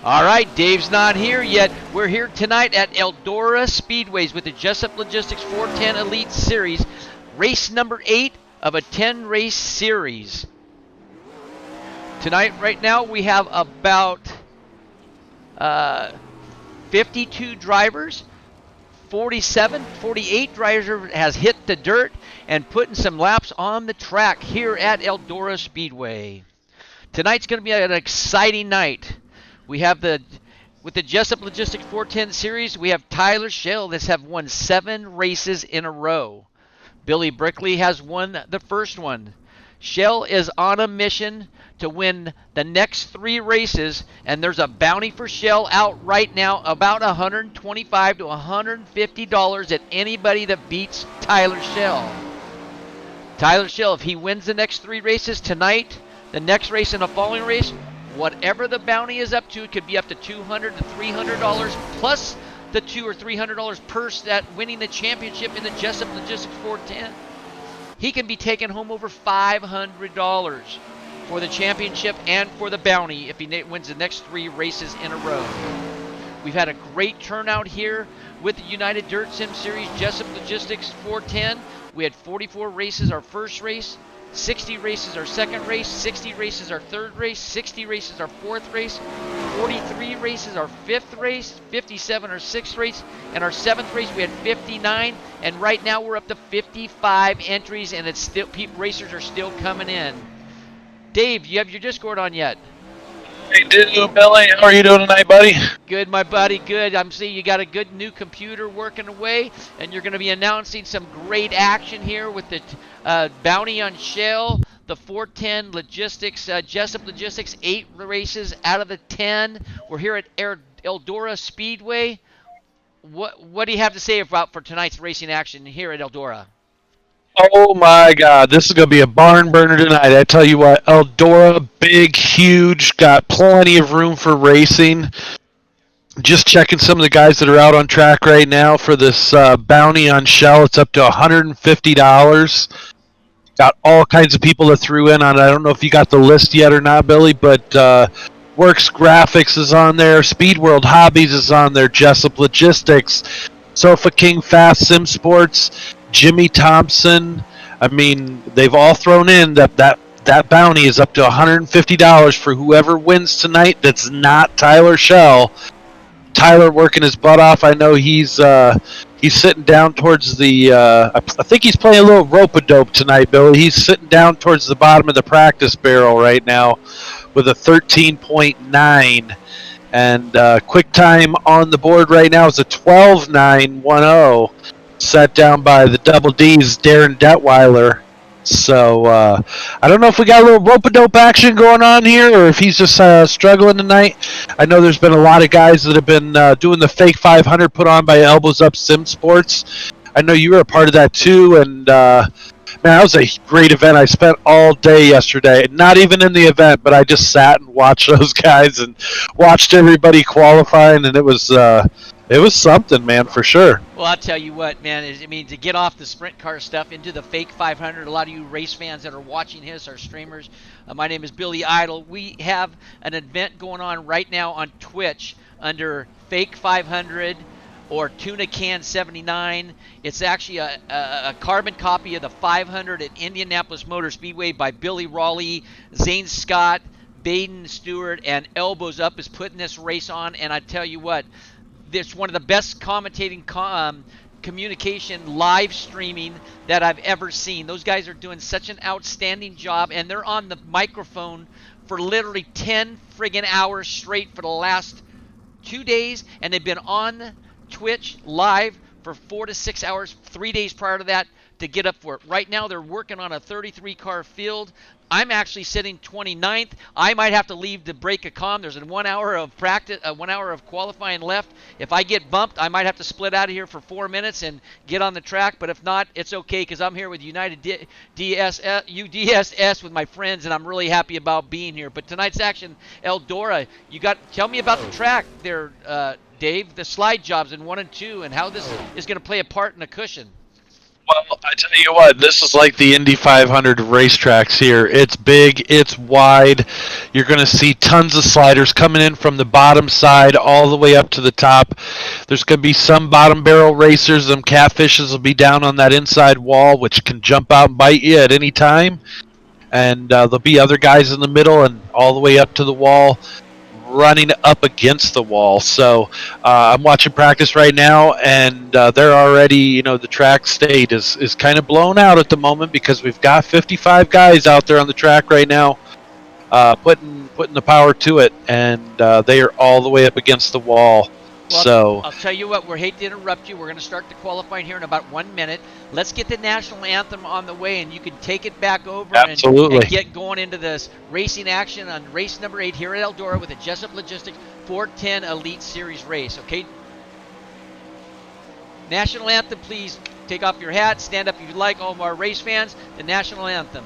All right, Dave's not here yet. We're here tonight at Eldora Speedways with the Jessup Logistics 410 Elite Series, race number 8 of a 10-race series. Tonight, right now, we have about 52 drivers. 48 drivers has hit the dirt and putting some laps on the track here at Eldora Speedway. Tonight's going to be an exciting night. We have with the Jessup Logistics 410 series, we have Tyler Schell that's have won 7 races in a row. Billy Brickley has won the first one. Schell is on a mission to win the next 3 races, and there's a bounty for Schell out right now, about $125 to $150 at anybody that beats Tyler Schell. Tyler Schell, if he wins the next 3 races tonight, the next race and the following race, whatever the bounty is up to, it could be up to $200 to $300 plus the $200 or $300 purse that winning the championship in the Jessup Logistics 410. He can be taking home over $500 for the championship and for the bounty if he wins the next 3 races in a row. We've had a great turnout here with the United Dirt Sim Series Jessup Logistics 410. We had 44 races our first race, 60 races our second race, 60 races our third race, 60 races our fourth race, 43 races our fifth race, 57 our sixth race, and our seventh race we had 59, and right now we're up to 55 entries, and it's still racers are still coming in. Dave, you have your Discord on yet? Hey, do Billy. How are you doing tonight, buddy? Good, my buddy, good. I'm seeing you got a good new computer working away, and you're going to be announcing some great action here with the bounty on Schell, the 410 Logistics, Jessup Logistics, 8 races out of the 10. We're here at Eldora Speedway. What do you have to say about for tonight's racing action here at Eldora? Oh my God, this is going to be a barn burner tonight. I tell you what, Eldora, big, huge, got plenty of room for racing. Just checking some of the guys that are out on track right now for this bounty on Schell. It's up to $150. Got all kinds of people that threw in on it. I don't know if you got the list yet or not, Billy, but Works Graphics is on there. Speed World Hobbies is on there. Jessup Logistics, Sofa King Fast Sim Sports, Jimmy Thompson. I mean, they've all thrown in that bounty is up to $150 for whoever wins tonight that's not Tyler Schell. Tyler working his butt off. I know he's sitting down towards the I think he's playing a little rope-a-dope tonight, Billy. He's sitting down towards the bottom of the practice barrel right now with a 13.9. And quick time on the board right now is a 12.910. Set down by the Double D's, Darren Detweiler. So, I don't know if we got a little rope-a-dope action going on here or if he's just struggling tonight. I know there's been a lot of guys that have been doing the fake 500 put on by Elbows Up Sim Sports. I know you were a part of that too, and man, that was a great event. I spent all day yesterday, not even in the event, but I just sat and watched those guys and watched everybody qualifying, and it was something, man, for sure. Well, I'll tell you what, man, I mean, to get off the sprint car stuff into the fake 500, a lot of you race fans that are watching this, our streamers, my name is Billy Idol. We have an event going on right now on Twitch under fake 500 or Tuna Can 79. It's actually a carbon copy of the 500 at Indianapolis Motor Speedway by Billy Raleigh, Zane Scott, Baden Stewart, and Elbows Up is putting this race on, and I tell you what, it's one of the best commentating communication live streaming that I've ever seen. Those guys are doing such an outstanding job, and they're on the microphone for literally 10 friggin' hours straight for the last 2 days, and they've been on Twitch live for 4 to 6 hours 3 days prior to that to get up for it. Right now they're working on a 33 car field. I'm actually sitting 29th. I might have to leave to break a calm. There's 1 hour of practice, 1 hour of qualifying left. If I get bumped, I might have to split out of here for 4 minutes and get on the track. But if not, it's okay because I'm here with United UDSS with my friends, and I'm really happy about being here. But tonight's action, Eldora, tell me about the track there, Dave. The slide jobs in 1 and 2, and how this is going to play a part in the cushion. Well, I tell you what, this is like the Indy 500 racetracks here. It's big, it's wide. You're going to see tons of sliders coming in from the bottom side all the way up to the top. There's going to be some bottom barrel racers. Them catfishes will be down on that inside wall, which can jump out and bite you at any time. And there'll be other guys in the middle and all the way up to the wall, running up against the wall. So I'm watching practice right now, and they're already, the track state is kind of blown out at the moment because we've got 55 guys out there on the track right now, putting the power to it, and they are all the way up against the wall. Well, So I'll tell you what, we hate to interrupt you. We're going to start the qualifying here in about 1 minute. Let's get the national anthem on the way, and you can take it back over absolutely. and get going into this racing action on race number 8 here at Eldora with the Jessup Logistic 410 Elite Series race, okay? National anthem, please take off your hat, stand up if you'd like, all of our race fans, the national anthem.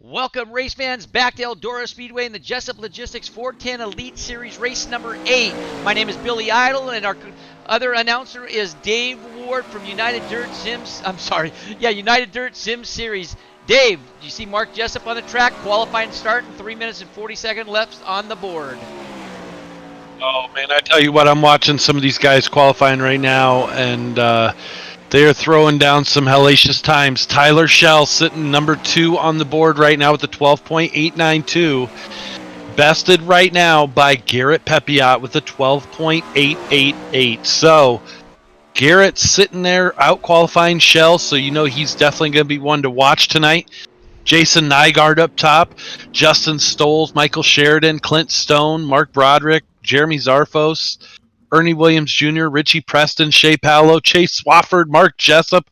Welcome, race fans, back to Eldora Speedway in the Jessup Logistics 410 Elite Series race number 8. My name is Billy Idle, and our other announcer is Dave Ward from United Dirt Sim Series. Dave, do you see Mark Jessup on the track? Qualifying start in 3 minutes and 40 seconds left on the board. Oh man, I tell you what, I'm watching some of these guys qualifying right now, and they are throwing down some hellacious times. Tyler Shell sitting number 2 on the board right now with the 12.892. Bested right now by Garrett Pepiot with a 12.888. So Garrett's sitting there out qualifying Shell, so you know he's definitely going to be one to watch tonight. Jason Nygaard up top, Justin Stoles, Michael Sheridan, Clint Stone, Mark Broderick, Jeremy Zarfos, Ernie Williams Jr., Richie Preston, Shea Paolo, Chase Swafford, Mark Jessup.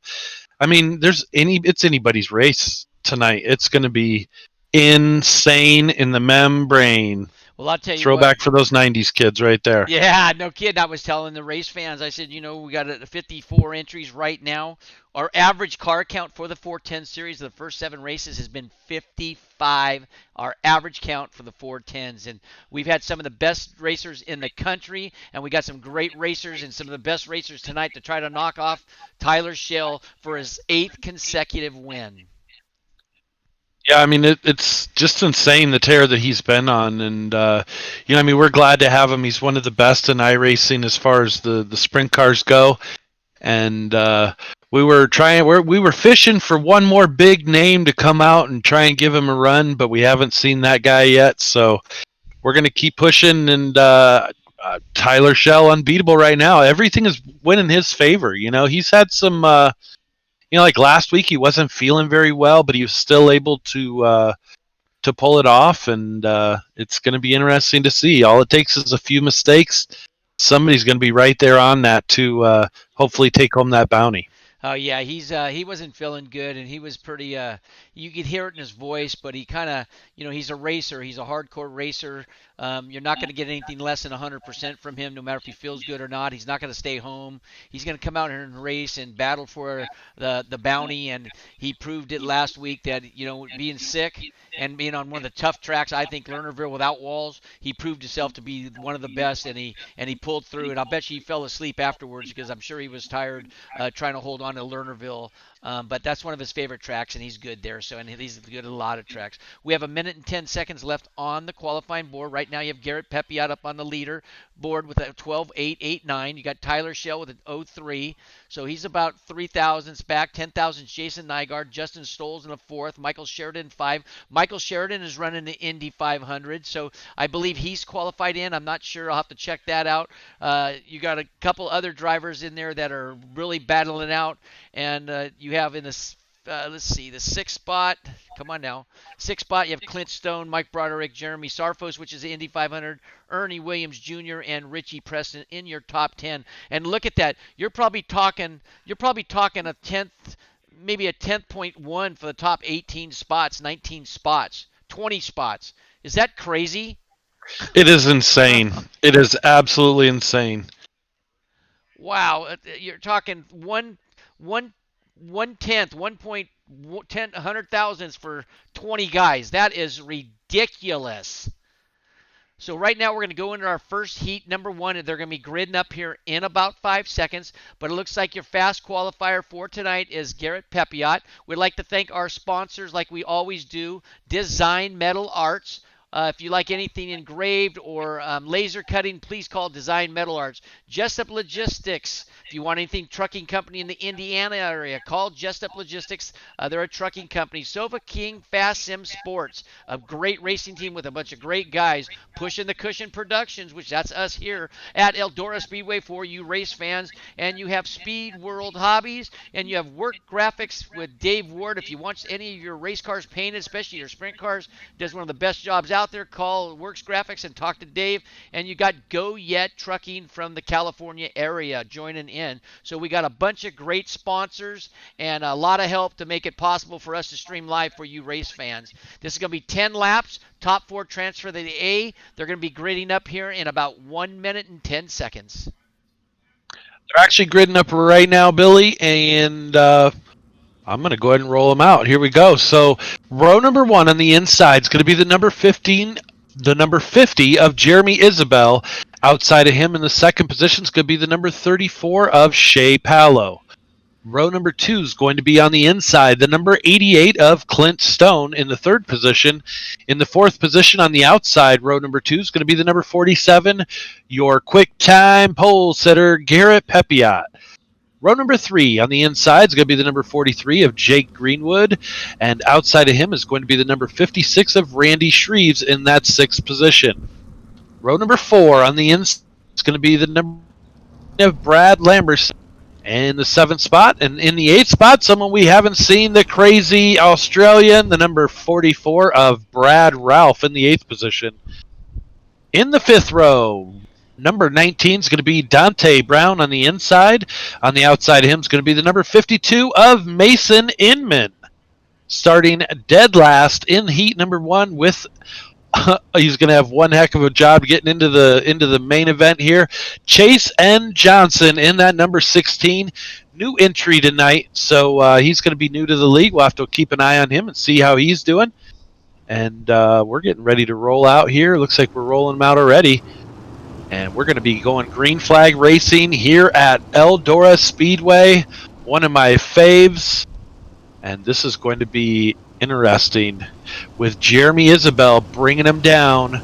I mean, it's anybody's race tonight. It's going to be insane in the membrane. Well, I'll tell you Throwback for those 90s kids right there. Yeah, no kidding. I was telling the race fans, I said, we got 54 entries right now. Our average car count for the 410 series of the first 7 races has been 55, our average count for the 410s. And we've had some of the best racers in the country, and we got some great racers and some of the best racers tonight to try to knock off Tyler Shell for his 8th consecutive win. Yeah, I mean, it's just insane the tear that he's been on. And, we're glad to have him. He's one of the best in iRacing as far as the sprint cars go. And we were fishing for one more big name to come out and try and give him a run, but we haven't seen that guy yet. So we're going to keep pushing. And Tyler Shell unbeatable right now. Everything is winning his favor. He's had some. Like last week, he wasn't feeling very well, but he was still able to pull it off, and it's going to be interesting to see. All it takes is a few mistakes. Somebody's going to be right there on that to hopefully take home that bounty. Oh yeah, he wasn't feeling good, and he was pretty. You could hear it in his voice, but he kind of, he's a racer. He's a hardcore racer. You're not going to get anything less than 100% from him, no matter if he feels good or not. He's not going to stay home. He's going to come out here and race and battle for the bounty, and he proved it last week that being sick and being on one of the tough tracks, I think Lernerville without walls, he proved himself to be one of the best, and he pulled through. And I'll bet you he fell asleep afterwards because I'm sure he was tired trying to hold on to Lernerville. But that's one of his favorite tracks, and he's good there. And he's good at a lot of tracks. We have 1:10 left on the qualifying board. Right now, you have Garrett Pepiot up on the leader board with a 12.889. You got Tyler Shell with an 0.3. So he's about 3 thousandths back. 10 thousandths Jason Nygaard. Justin Stoles in a fourth. Michael Sheridan 5. Michael Sheridan is running the Indy 500. So I believe he's qualified in. I'm not sure. I'll have to check that out. You got a couple other drivers in there that are really battling out. And you have in this, let's see, the sixth spot. Come on now. Sixth spot, you have Clint Stone, Mike Broderick, Jeremy Sarfos, which is the Indy 500, Ernie Williams Jr., and Richie Preston in your top 10. And look at that. You're probably talking a tenth, maybe a 10.1 for the top 18 spots, 19 spots, 20 spots. Is that crazy? It is insane. It is absolutely insane. Wow, you're talking one tenth, 1.10 hundred thousandths for 20 guys. That is ridiculous. So right now we're going to go into our first heat, number one, and they're going to be gridding up here in about 5 seconds. But it looks like your fast qualifier for tonight is Garrett Pepiot. We'd like to thank our sponsors, like we always do, Design Metal Arts. If you like anything engraved or laser cutting, please call Design Metal Arts. Jessup Logistics. If you want anything trucking company in the Indiana area, call Jessup Logistics. They're a trucking company. Sofa King Fast Sim Sports, a great racing team with a bunch of great guys. Pushing the Cushion Productions, which that's us here at Eldora Speedway for you race fans. And you have Speed World Hobbies, and you have Work Graphics with Dave Ward. If you want any of your race cars painted, especially your sprint cars, does one of the best jobs out there. Call Works Graphics and talk to Dave. And you got Goyet Trucking from the California area joining in. So we got a bunch of great sponsors and a lot of help to make it possible for us to stream live for you race fans. This is going to be 10 laps. Top 4 transfer to the A. They're going to be gridding up here in about 1:10. They're actually gridding up right now, Billy, and I'm going to go ahead and roll them out. Here we go. So row number 1 on the inside is going to be the number 50 of Jeremy Isabel. Outside of him in the second position is going to be the number 34 of Shea Palo. Row number 2 is going to be on the inside, the number 88 of Clint Stone in the third position. In the fourth position on the outside, row number 2 is going to be the number 47, your quick time pole setter, Garrett Pepiot. Row number 3 on the inside is going to be the number 43 of Jake Greenwood, and outside of him is going to be the number 56 of Randy Shreves in that sixth position. Row number 4 on the inside is going to be the number of Brad Lamberson in the 7th spot, and in the 8th spot, someone we haven't seen, the crazy Australian, the number 44 of Brad Ralph in the 8th position. In the 5th row, number 19 is going to be Dante Brown on the inside. On the outside of him is going to be the number 52 of Mason Inman. Starting dead last in heat number 1 with he's going to have one heck of a job getting into the main event here. Chase N. Johnson in that number 16. New entry tonight, so he's going to be new to the league. We'll have to keep an eye on him and see how he's doing. And we're getting ready to roll out here. Looks like we're rolling him out already. And we're going to be going green flag racing here at Eldora Speedway, one of my faves. And this is going to be interesting with Jeremy Isabel bringing him down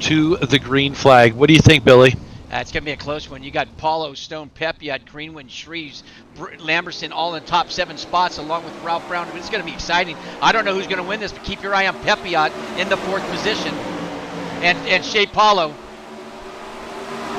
to the green flag. What do you think, Billy? It's going to be a close one. You got Paulo, Stone, Pepiot, Greenwood, Shreves, Lamberson all in the top 7 spots along with Ralph Brown. It's going to be exciting. I don't know who's going to win this, but keep your eye on Pepiot in the 4th position. And Shea Paulo.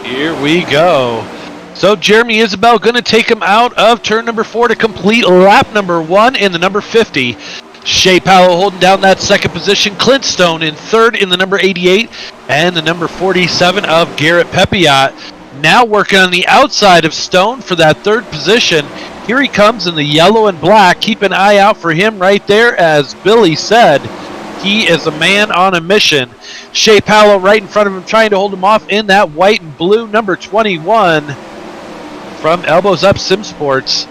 Here we go. So Jeremy Isabel going to take him out of turn number 4 to complete lap number 1 in the number 50. Shea Powell holding down that second position. Clint Stone in third in the number 88. And the number 47 of Garrett Pepiot. Now working on the outside of Stone for that third position. Here he comes in the yellow and black. Keep an eye out for him right there. As Billy said, he is a man on a mission. Shea Powell right in front of him trying to hold him off in that white and blue number 21 from Elbows Up Sim Sports.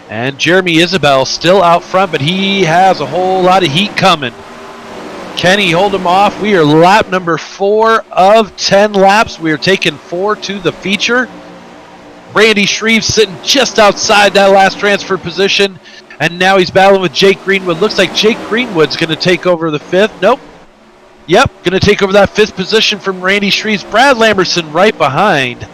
And Jeremy Isabel still out front, but he has a whole lot of heat coming. Can he hold him off? We are lap number 4 of 10 laps. We are taking 4 to the feature. Randy Shreve sitting just outside that last transfer position. And now he's battling with Jake Greenwood. Looks like Jake Greenwood's going to take over the 5th. Nope. Yep, going to take over that 5th position from Randy Shreves. Brad Lamberson right behind.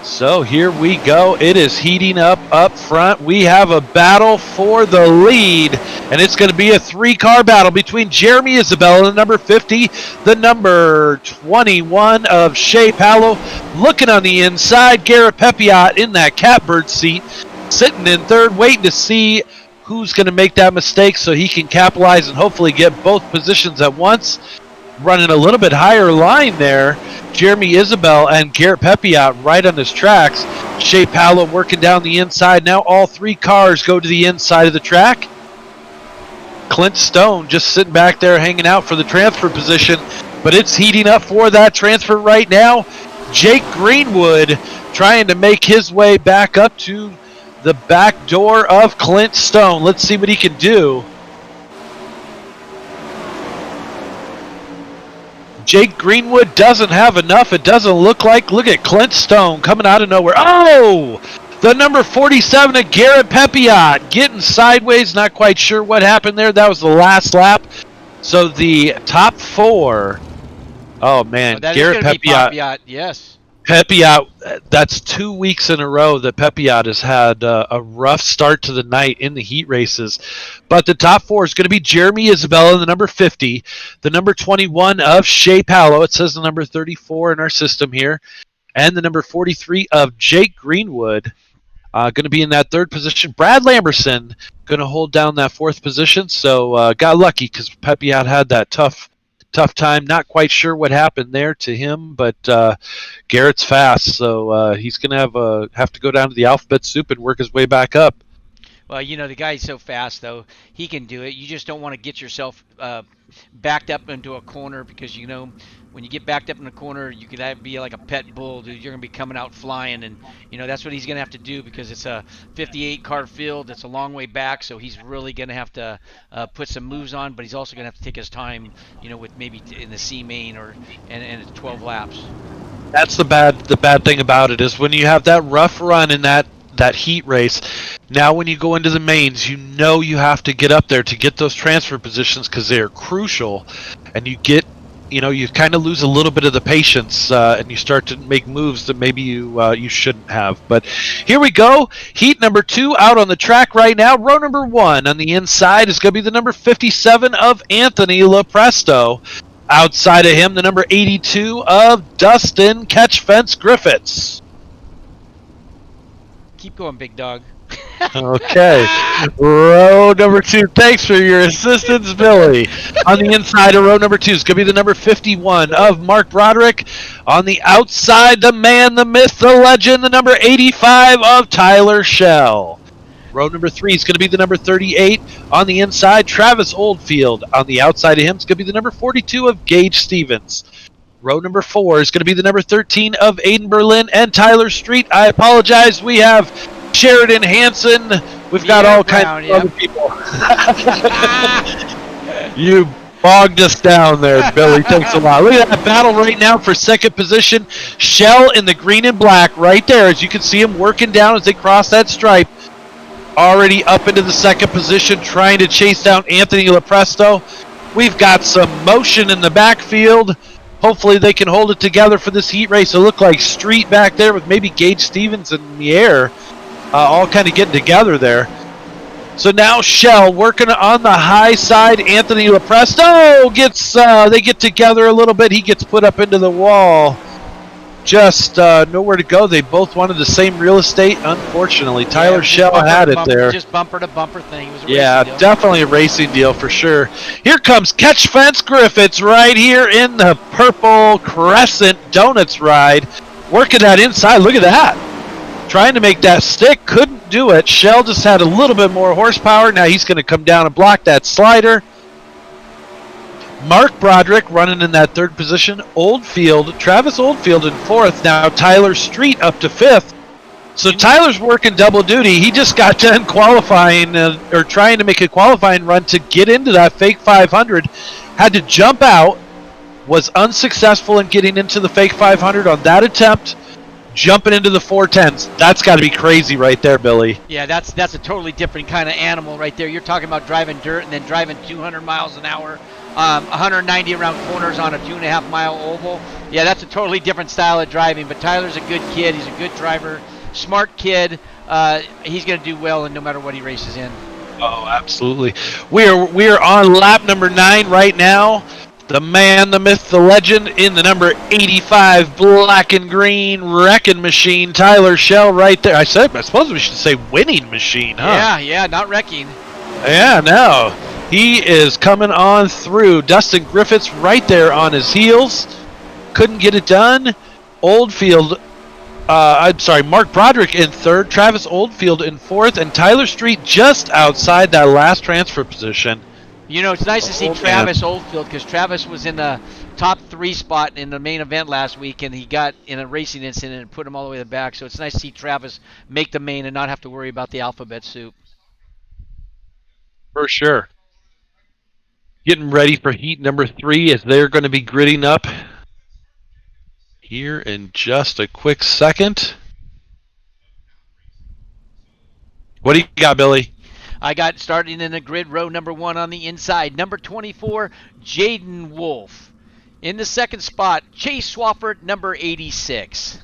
So here we go. It is heating up front. We have a battle for the lead, and it's going to be a 3-car battle between Jeremy Isabel and the number 50, the number 21 of Shea Powell. Looking on the inside, Garrett Pepiot in that catbird seat, sitting in third, waiting to see who's going to make that mistake so he can capitalize and hopefully get both positions at once. Running a little bit higher line there. Jeremy Isabel and Garrett Pepiot right on his tracks. Shea Powell working down the inside. Now all 3 cars go to the inside of the track. Clint Stone just sitting back there hanging out for the transfer position. But it's heating up for that transfer right now. Jake Greenwood trying to make his way back up to the back door of Clint Stone. Let's see what he can do. Jake Greenwood doesn't have enough. It doesn't look like. Look at Clint Stone coming out of nowhere. Oh! The number 47 of Garrett Pepiot getting sideways. Not quite sure what happened there. That was the last lap. So the top 4. Oh, man. Garrett Pepiot. Yes. Pepiot, that's 2 weeks in a row that Pepiot has had a rough start to the night in the heat races. But the top 4 is going to be Jeremy Isabella, the number 50, the number 21 of Shea Powell. It says the number 34 in our system here. And the number 43 of Jake Greenwood. Going to be in that third position. Brad Lamberson going to hold down that 4th position. So got lucky because Pepiot had that tough time. Not quite sure what happened there to him, but Garrett's fast, so he's going to have to go down to the alphabet soup and work his way back up. Well, the guy's so fast, though. He can do it. You just don't want to get yourself backed up into a corner because, when you get backed up in a corner, you could be like a pet bull, dude. You're going to be coming out flying, and, that's what he's going to have to do because it's a 58-car field. It's a long way back, so he's really going to have to put some moves on, but he's also going to have to take his time, with maybe in the C main and 12 laps. That's the bad thing about it is when you have that rough run in that heat race, now when you go into the mains, you have to get up there to get those transfer positions because they're crucial, and you kind of lose a little bit of the patience and you start to make moves that maybe you shouldn't have. But here we go. Heat number 2 out on the track right now. Row number 1 on the inside is going to be the number 57 of Anthony Lopresto. Outside of him, the number 82 of Dustin Catchfence Griffiths. Keep going, big dog. Okay. Row number 2. Thanks for your assistance, Billy. On the inside of row number 2 is going to be the number 51 of Mark Broderick. On the outside, the man, the myth, the legend, the number 85 of Tyler Shell. Row number 3 is going to be the number 38. On the inside, Travis Oldfield. On the outside of him is going to be the number 42 of Gage Stevens. Row number 4 is going to be the number 13 of Aiden Berlin and Tyler Street. I apologize. We have Sheridan Hansen. We've got all kinds of other people. You bogged us down there, Billy. Thanks a lot. Look at that battle right now for second position. Shell in the green and black right there. As you can see him working down as they cross that stripe. Already up into the second position, trying to chase down Anthony Lopresto. We've got some motion in the backfield. Hopefully they can hold it together for this heat race. It looked like Street back there with maybe Gage Stevens in the air. All kind of getting together there. So now Shell working on the high side. Anthony Lopresto gets, they get together a little bit. He gets put up into the wall. just nowhere to go. They both wanted the same real estate. Unfortunately, Tyler Shell had it there. Just bumper to bumper thing. It was a yeah, racing deal. definitely a racing deal for sure. Here comes Catch Fence Griffiths right here in the purple Crescent Donuts ride. Working that inside. Look at that. Trying to make that stick. Couldn't do it. Shell just had a little bit more horsepower. Now he's going to come down and block that slider. Mark Broderick running in that third position. Travis Oldfield in fourth. Now Tyler Street up to fifth. So Tyler's working double duty. He just got done qualifying or trying to make a qualifying run to get into that fake 500. Had to jump out. Was unsuccessful in getting into the fake 500 on that attempt. Jumping into the 410s. That's got to be crazy right there, Billy. Yeah, that's a totally different kind of animal right there. You're talking about driving dirt and then driving 200 miles an hour, 190 around corners on a 2.5 mile oval. Yeah, that's a totally different style of driving. But Tyler's a good kid. He's a good driver, smart kid. He's going to do well, and no matter what he races in. Oh, absolutely. We are on lap number 9 right now. The man, the myth, the legend in the number 85 black and green wrecking machine, Tyler Shell right there. I suppose we should say winning machine, huh? Yeah, not wrecking. Yeah, no. He is coming on through. Dustin Griffiths right there on his heels. Couldn't get it done. Mark Broderick in third, Travis Oldfield in fourth, and Tyler Street just outside that last transfer position. You know, it's nice to see Travis Oldfield because Travis was in the top 3 spot in the main event last week, and he got in a racing incident and put him all the way to the back. So it's nice to see Travis make the main and not have to worry about the alphabet soup. For sure. Getting ready for heat number 3 as they're going to be gridding up here in just a quick second. What do you got, Billy? I got starting in the grid row number 1 on the inside. Number 24, Jaden Wolf. In the second spot, Chase Swafford, number 86.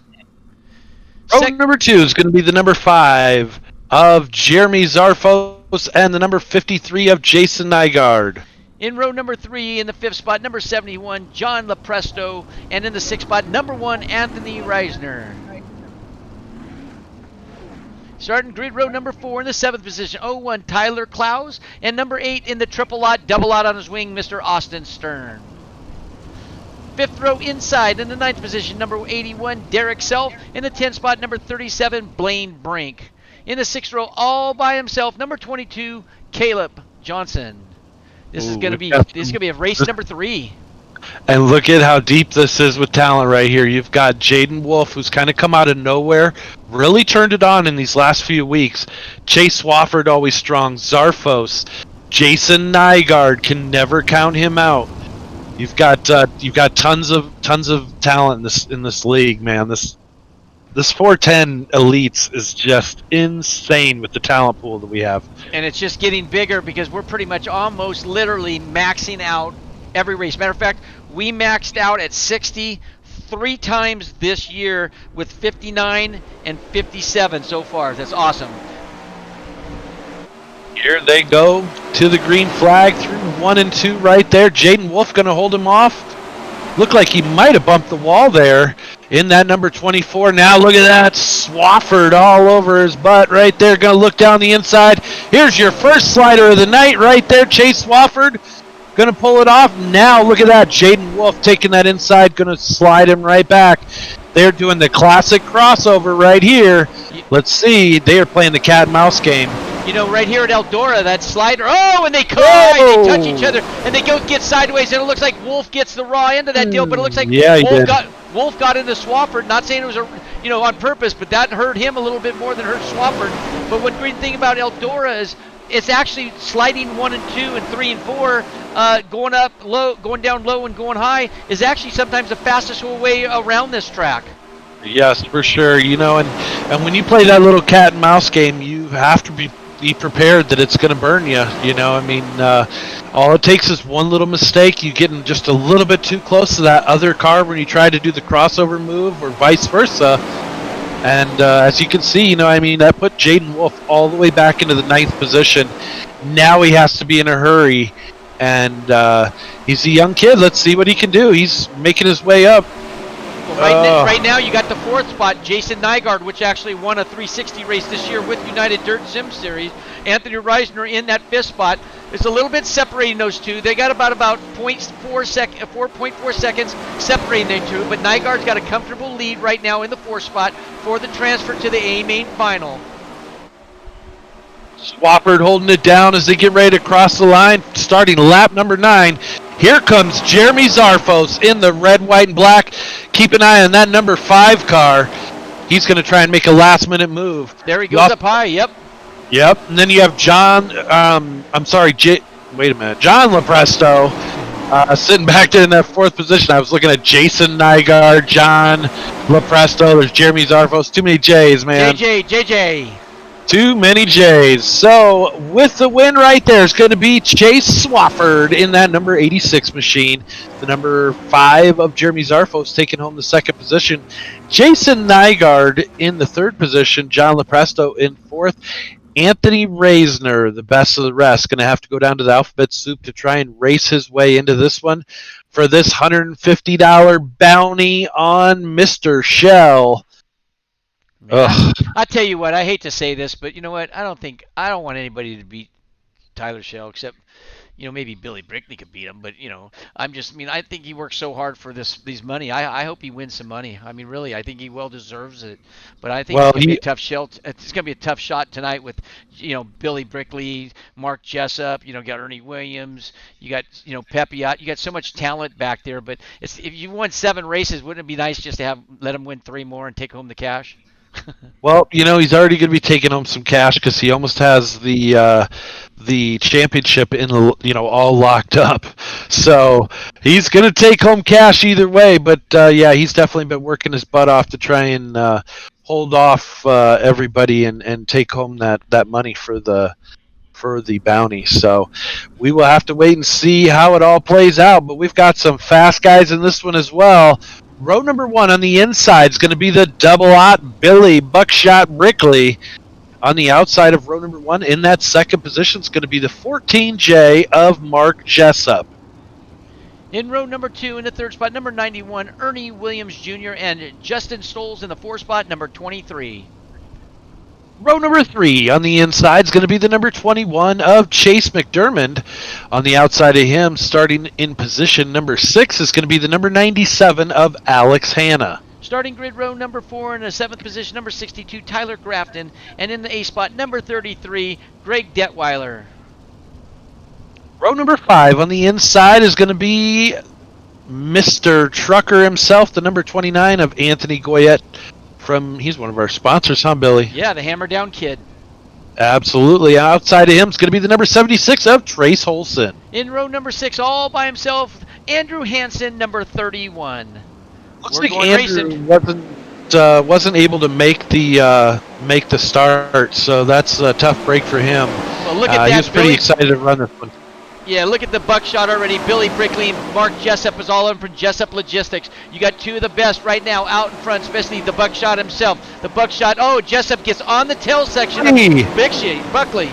Row number 2 is going to be the number 5 of Jeremy Zarfos and the number 53 of Jason Nygaard. In row number 3, in the 5th spot, number 71, John Lepresto. And in the 6th spot, number 1, Anthony Reisner. Starting grid row number 4 in the 7th position, 01, Tyler Klaus. And number 8 in the triple lot, double out on his wing, Mr. Austin Stern. 5th row inside in the 9th position, number 81, Derek Self. In the 10th spot, number 37, Blaine Brink. In the 6th row, all by himself, number 22, Caleb Johnson. This is going to be a race number 3. And look at how deep this is with talent right here. You've got Jaden Wolf, who's kind of come out of nowhere, really turned it on in these last few weeks. Chase Swafford, always strong. Zarfos, Jason Nygaard, can never count him out. You've got tons of talent in this league, man. This 410 elites is just insane with the talent pool that we have. And it's just getting bigger because we're pretty much almost literally maxing out every race. Matter of fact, we maxed out at 60 3 times this year with 59 and 57 so far. That's awesome. Here they go to the green flag through 1 and 2 right there. Jaden Wolf going to hold him off. Looked like he might have bumped the wall there in that number 24. Now look at that. Swafford all over his butt right there. Going to look down the inside. Here's your first slider of the night right there. Chase Swafford going to pull it off. Now look at that. Jaden Wolf taking that inside. Going to slide him right back. They're doing the classic crossover right here. Let's see. They are playing the cat and mouse game. You know, right here at Eldora, that slider. Oh, and they collide. They touch each other, and they get sideways, and it looks like Wolf gets the raw end of that deal. But it looks like Wolf got into Swafford. Not saying it was on purpose, but that hurt him a little bit more than hurt Swafford. But one great thing about Eldora is it's actually sliding 1 and 2 and 3 and 4, going up low, going down low, and going high is actually sometimes the fastest way around this track. Yes, for sure. And when you play that little cat and mouse game, you have to be prepared that it's going to burn you. All it takes is one little mistake. You getting just a little bit too close to that other car when you try to do the crossover move, or vice versa. And as you can see, that put Jaden Wolf all the way back into the 9th position. Now he has to be in a hurry, and he's a young kid. Let's see what he can do. He's making his way up. Right now, you got the 4th spot, Jason Nygaard, which actually won a 360 race this year with United Dirt Sim Series. Anthony Reisner in that 5th spot. It's a little bit separating those two. They got about 4.4 seconds separating the two, but Nygaard's got a comfortable lead right now in the 4th spot for the transfer to the A main final. Swafford holding it down as they get ready to cross the line, starting lap number 9. Here comes Jeremy Zarfos in the red, white, and black. Keep an eye on that number 5 car. He's going to try and make a last-minute move. There he goes up high, yep. Yep, and then you have John, wait a minute, John Lepresto sitting back there in that 4th position. I was looking at Jason Nygaard, John Lepresto, there's Jeremy Zarfos. Too many J's, man. JJ. Too many J's. So, with the win right there, it's going to be Chase Swafford in that number 86 machine. The number 5 of Jeremy Zarfos taking home the 2nd position. Jason Nygaard in the 3rd position. John Lepresto in 4th. Anthony Reisner, the best of the rest, going to have to go down to the alphabet soup to try and race his way into this one for this $150 bounty on Mr. Shell. I tell you what, I hate to say this, but you know what? I don't want anybody to beat Tyler Shell except, maybe Billy Brickley could beat him. But I think he works so hard for these money. I hope he wins some money. I mean, really, I think he well deserves it. But I think it's gonna be a tough shot. It's gonna be a tough shot tonight with, Billy Brickley, Mark Jessup. You got Ernie Williams. You got Pepiot. You got so much talent back there. But if you won 7 races, wouldn't it be nice just to let him win 3 more and take home the cash? Well, he's already going to be taking home some cash because he almost has the championship all locked up. So he's going to take home cash either way. But he's definitely been working his butt off to try and hold off everybody and take home that money for the bounty. So we will have to wait and see how it all plays out. But we've got some fast guys in this one as well. Row number 1 on the inside is going to be the double-aught Billy Buckshot Brickley. On the outside of row number 1 in that 2nd position is going to be the 14J of Mark Jessup. In row number 2 in the 3rd spot, number 91, Ernie Williams Jr. and Justin Stoles in the 4th spot, number 23. Row number 3 on the inside is going to be the number 21 of Chase McDermott. On the outside of him, starting in position number 6, is going to be the number 97 of Alex Hanna. Starting grid row number 4 in the 7th position, number 62, Tyler Grafton. And in the A spot, number 33, Greg Detweiler. Row number 5 on the inside is going to be Mr. Trucker himself, the number 29 of Anthony Goyet. He's one of our sponsors, huh, Billy? Yeah, the Hammer Down Kid. Absolutely. Outside of him is going to be the number 76 of Trace Holson. In row number 6, all by himself, Andrew Hansen, number 31. Looks like Andrew wasn't able to make the start, so that's a tough break for him. Well, look at that, he was pretty excited to run this one. Yeah, look at the buckshot already. Billy Brickley and Mark Jessup is all in for Jessup Logistics. You got 2 of the best right now out in front, especially the buckshot himself. The buckshot, Jessup gets on the tail section of Buckley.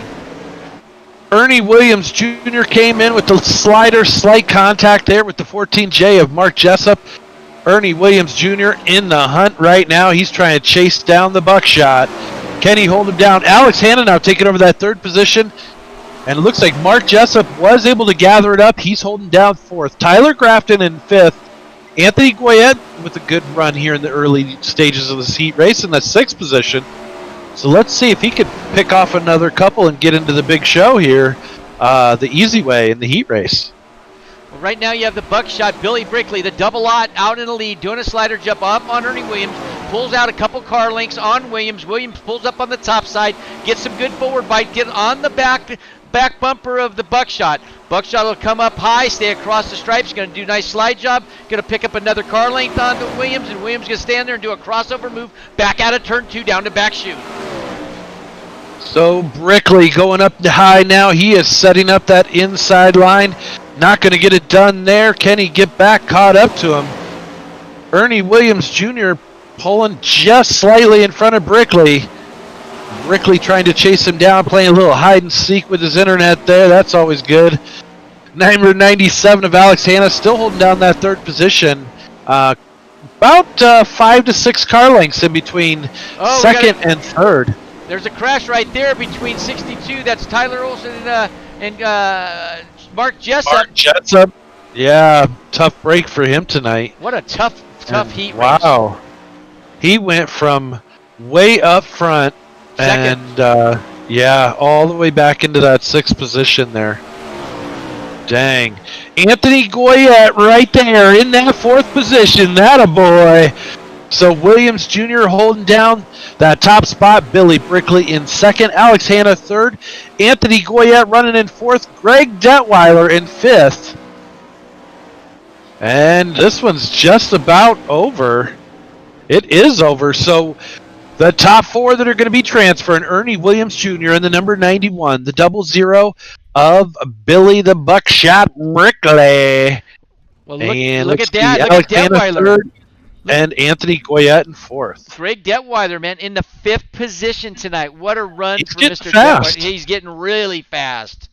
Ernie Williams Jr. came in with the slight contact there with the 14J of Mark Jessup. Ernie Williams Jr. in the hunt right now. He's trying to chase down the buckshot. Can he hold him down? Alex Hanna now taking over that 3rd position. And it looks like Mark Jessup was able to gather it up. He's holding down 4th. Tyler Grafton in 5th. Anthony Goyet with a good run here in the early stages of this heat race in the 6th position. So let's see if he could pick off another couple and get into the big show here the easy way in the heat race. Well, right now you have the buckshot, Billy Brickley, the double-aught out in the lead, doing a slider jump up on Ernie Williams. Pulls out a couple car links on Williams. Williams pulls up on the top side, gets some good forward bite, get on the back bumper of the buckshot. Buckshot will come up high, stay across the stripes, going to do a nice slide job, going to pick up another car length onto Williams, and Williams going to stand there and do a crossover move back out of turn 2 down to back chute. So Brickley going up high now. He is setting up that inside line. Not going to get it done there. Can he get back caught up to him? Ernie Williams Jr. pulling just slightly in front of Brickley. Brickley trying to chase him down, playing a little hide and seek with his internet there. That's always good. Number 97 of Alex Hanna still holding down that 3rd position. About 5 to 6 car lengths in between second and third. There's a crash right there between 62. That's Tyler Olson and Mark Jessup. Mark Jessup. Yeah, tough break for him tonight. What a tough heat race. Wow. He went from way up front second. and yeah, all the way back into that 6th position there. Dang. Anthony Goyet right there in that 4th position. That a boy. So Williams Jr. holding down that top spot. Billy Brickley in 2nd. Alex Hanna 3rd. Anthony Goyet running in 4th. Greg Detweiler in 5th. And this one's just about over. It is over. So the top 4 that are going to be transferring, Ernie Williams Jr. in the number 91, the 00 of Billy the Buckshot Brickley. Well, look at that. Look at Detweiler. And Anthony Goyet in 4th. Greg Detweiler, man, in the 5th position tonight. What a run for Mr. Fast. Detweiler. He's getting really fast.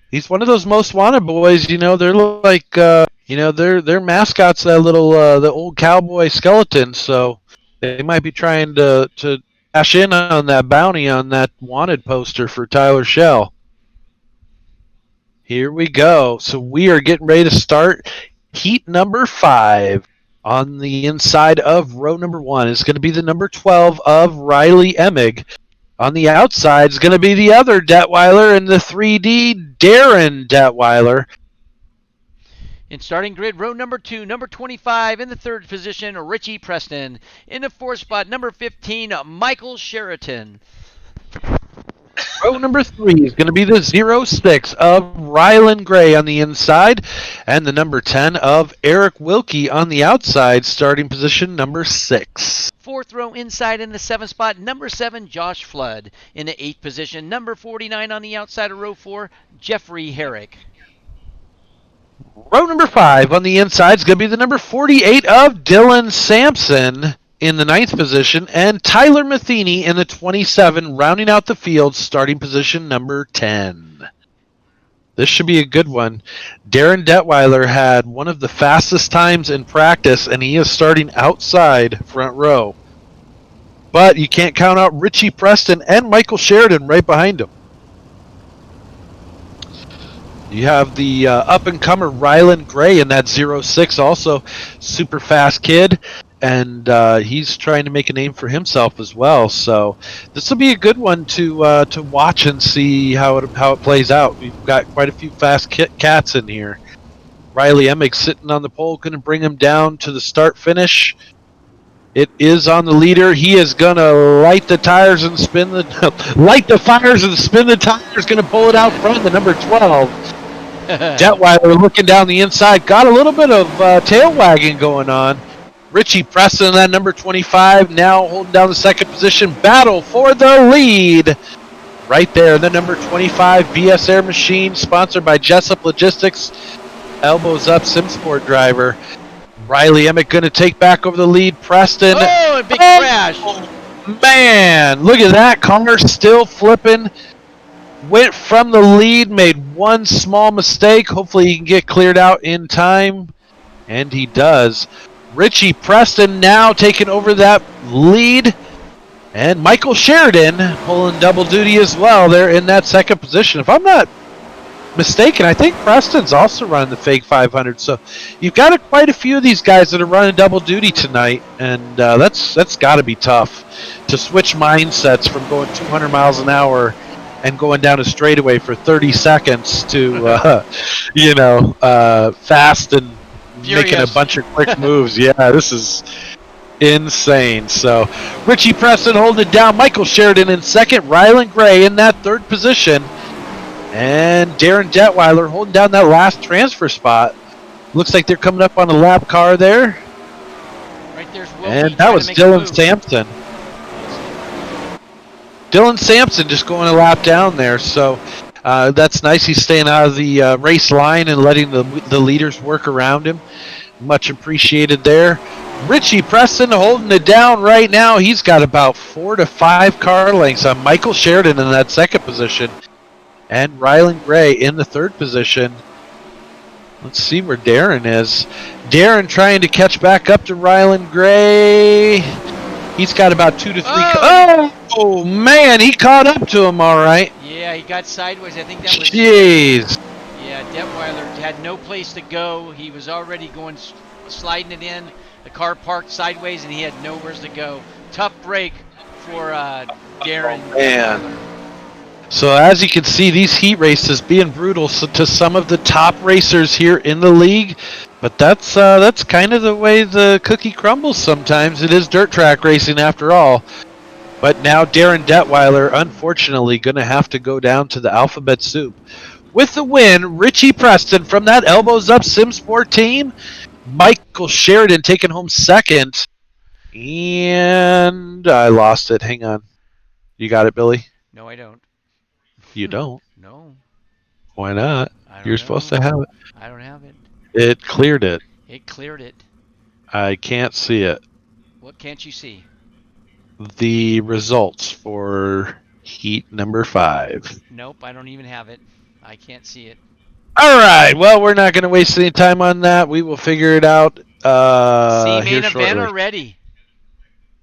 He's one of those most wanted boys. You know, they're like, their mascot's that little, the old cowboy skeleton. So they might be trying to cash in on that bounty on that wanted poster for Tyler Schell. Here we go. So we are getting ready to start heat number 5. On the inside of row number 1 is going to be the number 12 of Riley Emig. On the outside is going to be the other Detweiler in the 3D, Darren Detweiler. In starting grid, row number 2, number 25 in the 3rd position, Richie Preston. In the 4th spot, number 15, Michael Sheraton. Row number 3 is going to be the 06 of Rylan Gray on the inside, and the number 10 of Eric Wilkie on the outside, starting position number 6. 4th row inside in the 7th spot, number 7, Josh Flood. In the 8th position, number 49 on the outside of row 4, Jeffrey Herrick. Row number 5 on the inside is going to be the number 48 of Dylan Sampson in the 9th position, and Tyler Matheny in the 27, rounding out the field, starting position number 10. This should be a good one. Darren Detweiler had one of the fastest times in practice, and he is starting outside front row. But you can't count out Richie Preston and Michael Sheridan right behind him. You have the up-and-comer Rylan Gray in that 06, also super fast kid. And he's trying to make a name for himself as well. So this will be a good one to watch and see how it plays out. We've got quite a few fast cats in here. Riley Emig sitting on the pole, going to bring him down to the start-finish. It is on the leader. He is going to light the tires and spin light the fires and spin the tires. Going to pull it out front. The number 12. Detweiler looking down the inside. Got a little bit of tail wagging going on. Richie Preston, that number 25, now holding down the 2nd position. Battle for the lead. Right there, the number 25 BS Air Machine, sponsored by Jessup Logistics. Elbows up, SimSport driver. Riley Emmett going to take back over the lead. Preston. Oh, a big crash. Man, look at that. Car still flipping. Went from the lead, made one small mistake. Hopefully he can get cleared out in time. And he does. Richie Preston now taking over that lead. And Michael Sheridan pulling double duty as well there in that 2nd position. If I'm not mistaken, I think Preston's also running the fake 500. So you've got quite a few of these guys that are running double duty tonight. And that's got to be tough to switch mindsets from going 200 miles an hour and going down a straightaway for 30 seconds to, fast and Furious. Making a bunch of quick moves. Yeah, this is insane. So Richie Preston holding it down. Michael Sheridan in 2nd. Rylan Gray in that 3rd position. And Darren Detweiler holding down that last transfer spot. Looks like they're coming up on a lap car there. Right there's Wilkie, and that was Dylan Sampson. Dylan Sampson just going a lap down there. So that's nice. He's staying out of the race line and letting the leaders work around him. Much appreciated there. Richie Preston holding it down right now. He's got about 4 to 5 car lengths on Michael Sheridan in that 2nd position. And Rylan Gray in the 3rd position. Let's see where Darren is. Darren trying to catch back up to Ryland Gray. He's got about 2 to 3. Oh, man, he caught up to him all right. Yeah, he got sideways. I think that was... Jeez. Yeah, Detweiler had no place to go. He was already going, sliding it in. The car parked sideways, and he had nowhere to go. Tough break for Darren. Oh, man. So as you can see, these heat races being brutal to some of the top racers here in the league. But that's kind of the way the cookie crumbles sometimes. It is dirt track racing after all. But now Darren Detweiler, unfortunately, going to have to go down to the alphabet soup. With the win, Richie Preston from that Elbows Up SimSport team. Michael Sheridan taking home second. And I lost it. Hang on. You got it, Billy? No, I don't. You don't? No. Why not? You're supposed to have it. I don't have it. It cleared it. It cleared it. I can't see it. What can't you see? The results for heat number 5. Nope, I don't even have it. I can't see it. All right. Well, we're not going to waste any time on that. We will figure it out main event already.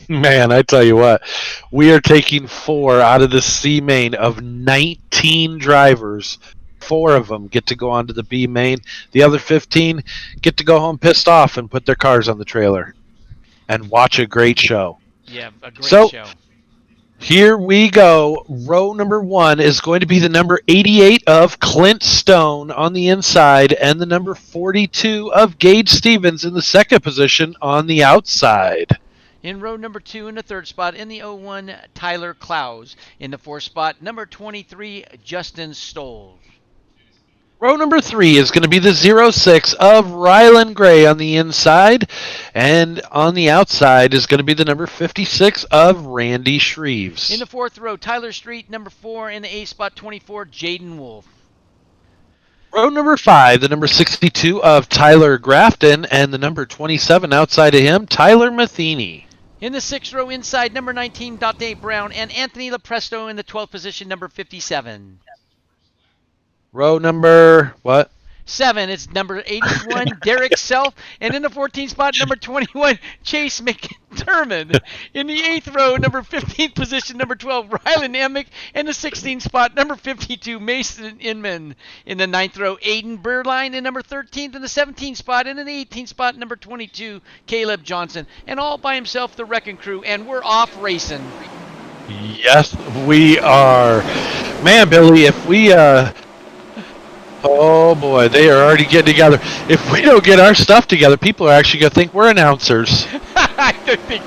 Man, I tell you what, we are taking 4 out of the C main of 19 drivers. 4 of them get to go on to the B main. The other 15 get to go home pissed off and put their cars on the trailer and watch a great show. Yeah, a great show. Here we go. Row number 1 is going to be the number 88 of Clint Stone on the inside and the number 42 of Gage Stevens in the second position on the outside. In row number 2 in the third spot, in the 01, Tyler Clowes. In the fourth spot, number 23, Justin Stoll. Row number 3 is going to be the 06 of Ryland Gray on the inside. And on the outside is going to be the number 56 of Randy Shreves. In the fourth row, Tyler Street. Number 4 in the 8th spot, 24, Jaden Wolf. Row number 5, the number 62 of Tyler Grafton. And the number 27 outside of him, Tyler Matheny. In the 6th row inside, number 19, Dante Brown. And Anthony Lepresto in the 12th position, number 57. Row number, what? 7, it's number 81, Derek Self. And in the 14th spot, number 21, Chase McDermott. In the 8th row, number 15th position, number 12, Rylan Emick. And the 16th spot, number 52, Mason Inman. In the 9th row, Aiden Burline in number 13th. In the 17th spot, and in the 18th spot, number 22, Caleb Johnson. And all by himself, the Wrecking Crew. And we're off racing. Yes, we are. Man, Billy, if we... Oh boy, they are already getting together. If we don't get our stuff together, people are actually going to think we're announcers. I don't think.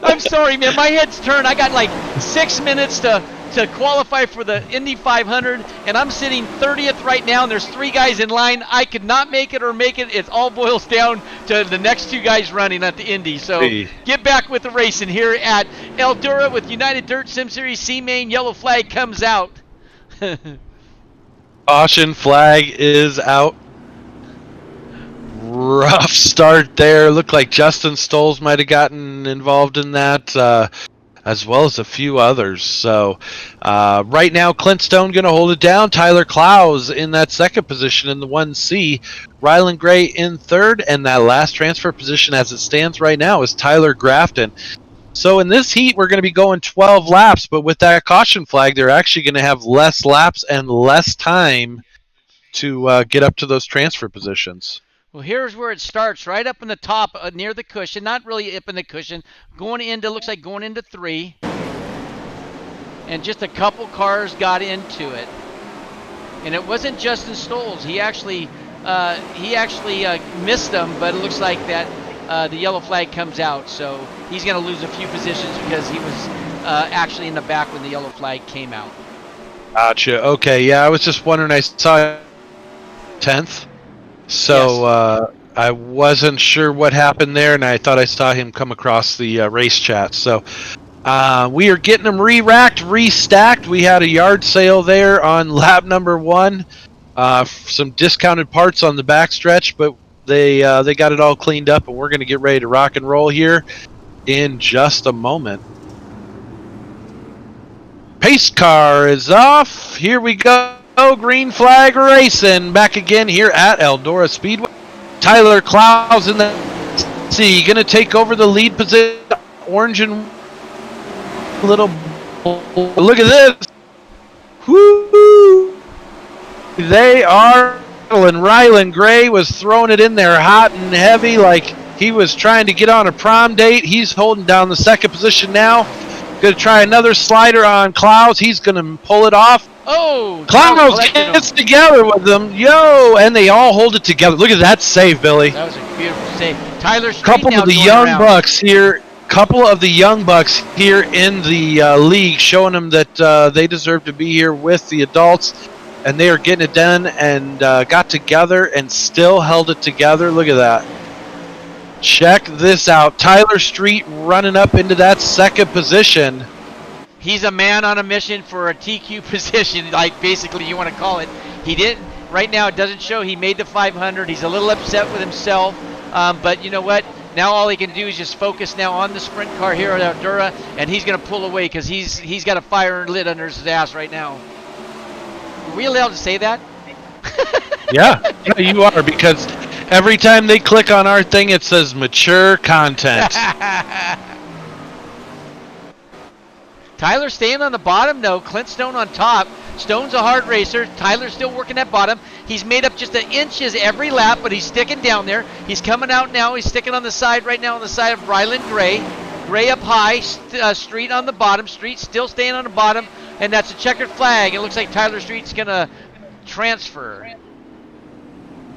I'm sorry, man. My head's turned. I got like 6 minutes to qualify for the Indy 500, and I'm sitting 30th right now, and there's 3 guys in line. I could not make it or make it. It all boils down to the next 2 guys running at the Indy. So get back with the racing here at Eldora with United Dirt Sim Series C Main. Yellow flag comes out. Caution flag is out. Rough start there. Looked like Justin Stolz might have gotten involved in that, as well as a few others. So right now, Clint Stone going to hold it down. Tyler Clowes in that second position in the 1C. Ryland Gray in third. And that last transfer position as it stands right now is Tyler Grafton. So in this heat, we're going to be going 12 laps, but with that caution flag, they're actually going to have less laps and less time to get up to those transfer positions. Well, here's where it starts, right up in the top near the cushion, not really up in the cushion, going into, looks like going into 3. And just a couple cars got into it. And it wasn't Justin Stolz. He actually missed them, but it looks like that the yellow flag comes out, so he's going to lose a few positions because he was actually in the back when the yellow flag came out. Gotcha. Okay, yeah, I was just wondering. I saw 10th, so yes. I wasn't sure what happened there, and I thought I saw him come across the race chat. So we are getting them re-racked, restacked. We had a yard sale there on lap number 1. Some discounted parts on the backstretch, but they got it all cleaned up, and we're going to get ready to rock and roll here in just a moment. Pace car is off. Here we go. go. Green flag racing back again here at Eldora Speedway. Tyler Clouds in the C, gonna take over the lead position. Orange and little. Look at this. Woo! They are. And Rylan Gray was throwing it in there hot and heavy like he was trying to get on a prom date. He's holding down the second position now. Going to try another slider on Clouds. He's going to pull it off. Oh, Clouds gets together with them. Yo, and they all hold it together. Look at that save, Billy. That was a beautiful save. Tyler Street Couple now of the going young around. bucks here. Couple of the young bucks here in the league, showing them that they deserve to be here with the adults, and they are getting it done and got together and still held it together. Look at that. Check this out. Tyler Street running up into that second position. He's a man on a mission for a TQ position, like basically you want to call it. He didn't. Right now, it doesn't show he made the 500. He's a little upset with himself, but you know what? Now all he can do is just focus now on the sprint car here at Eldora, and he's going to pull away because he's got a fire lit under his ass right now. Are we allowed to say that? Yeah, you are, because every time they click on our thing, it says mature content. Tyler staying on the bottom, though. Clint Stone on top. Stone's a hard racer. Tyler's still working at bottom. He's made up just an inches every lap, but he's sticking down there. He's coming out now. He's sticking on the side right now on the side of Rylan Gray. Gray up high. Street on the bottom. Street still staying on the bottom, and that's a checkered flag. It looks like Tyler Street's going to transfer.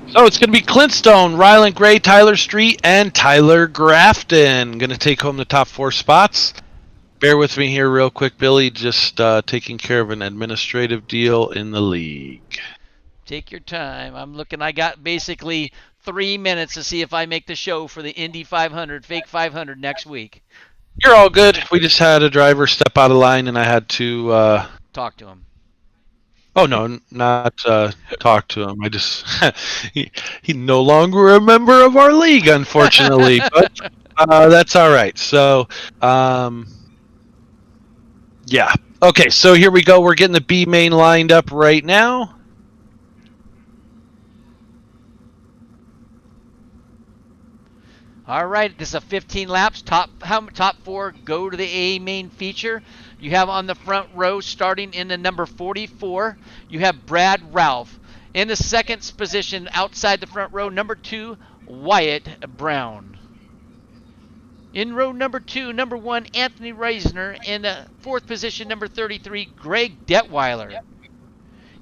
So it's going to be Clint Stone, Rylan Gray, Tyler Street, and Tyler Grafton going to take home the top 4 spots. Bear with me here real quick, Billy. Just taking care of an administrative deal in the league. Take your time. I'm looking. I got basically 3 minutes to see if I make the show for the Indy 500, fake 500 next week. You're all good. We just had a driver step out of line, and I had to... talk to him. Oh, no, not talk to him. I just... he no longer a member of our league, unfortunately. But that's all right. So... yeah. Okay, so here we go. We're getting the B main lined up right now. All right, this is a 15 laps. Top 4 go to the A main feature. You have on the front row, starting in the number 44, you have Brad Ralph. In the second position, outside the front row, number 2, Wyatt Brown. In row number 2, number 1, Anthony Reisner. In the fourth position, number 33, Greg Detweiler.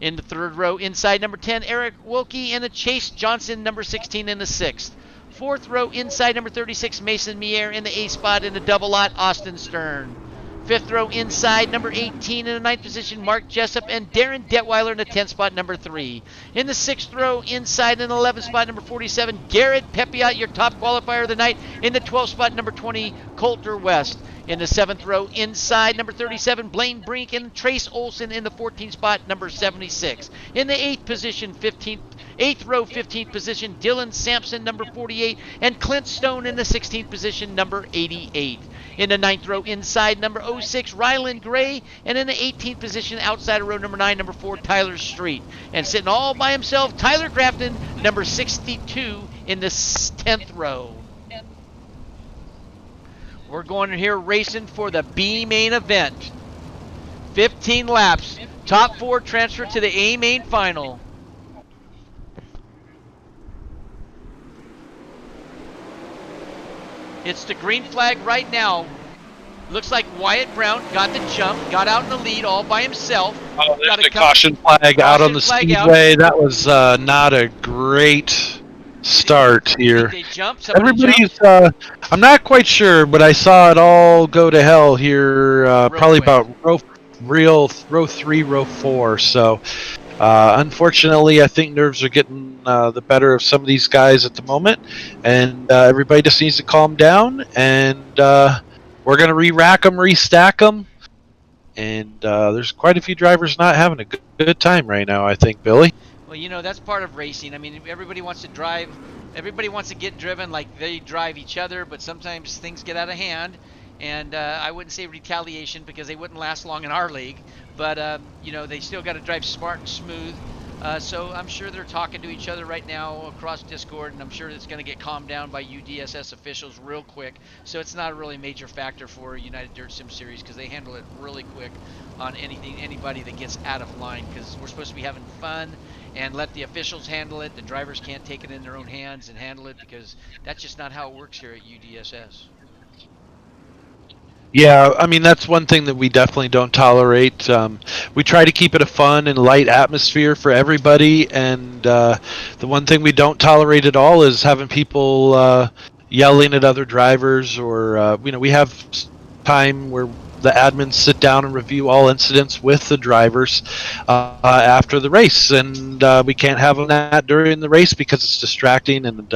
In the third row, inside number 10, Eric Wilkie. And the Chase Johnson, number 16, in the sixth. Fourth row, inside number 36, Mason Mier. In the A spot, in the double lot, Austin Stern. Fifth row, inside number 18, in the ninth position, Mark Jessup. And Darren Detweiler in the 10th spot, number 3. In the sixth row, inside in the 11th spot, number 47, Garrett Pepiot, your top qualifier of the night. In the 12th spot, number 20, Coulter West. In the 7th row, inside number 37, Blaine Brink. And Trace Olson in the 14th spot, number 76. In the 8th position, 8th row, 15th position, Dylan Sampson, number 48. And Clint Stone in the 16th position, number 88. In the 9th row, inside number 06, Rylan Gray. And in the 18th position, outside of row number 9, number 4, Tyler Street. And sitting all by himself, Tyler Grafton, number 62, in the 10th row. We're going here racing for the B main event. 15 laps. Top 4 transfer to the A main final. It's the green flag right now. Looks like Wyatt Brown got the jump, got out in the lead all by himself. Oh, there's a caution flag out on the speedway. That was not a great start here. They jumped. Everybody's, I'm not quite sure, but I saw it all go to hell here, probably quick. About row 3, row 4. So, unfortunately, I think nerves are getting the better of some of these guys at the moment, and everybody just needs to calm down, and we're going to re-rack them, restack them, and there's quite a few drivers not having a good time right now, I think, Billy. Well, you know, that's part of racing. I mean, everybody wants to drive, everybody wants to get driven like they drive each other, but sometimes things get out of hand. and I wouldn't say retaliation because they wouldn't last long in our league. But they still got to drive smart and smooth. So I'm sure they're talking to each other right now across Discord, and I'm sure it's going to get calmed down by UDSS officials real quick. So it's not a really major factor for United Dirt Sim Series because they handle it really quick on anybody that gets out of line, because we're supposed to be having fun and let the officials handle it. The drivers can't take it in their own hands and handle it because that's just not how it works here at UDSS. Yeah, I mean that's one thing that we definitely don't tolerate. We try to keep it a fun and light atmosphere for everybody, and the one thing we don't tolerate at all is having people yelling at other drivers, or we have time where the admins sit down and review all incidents with the drivers after the race, and we can't have that during the race because it's distracting, and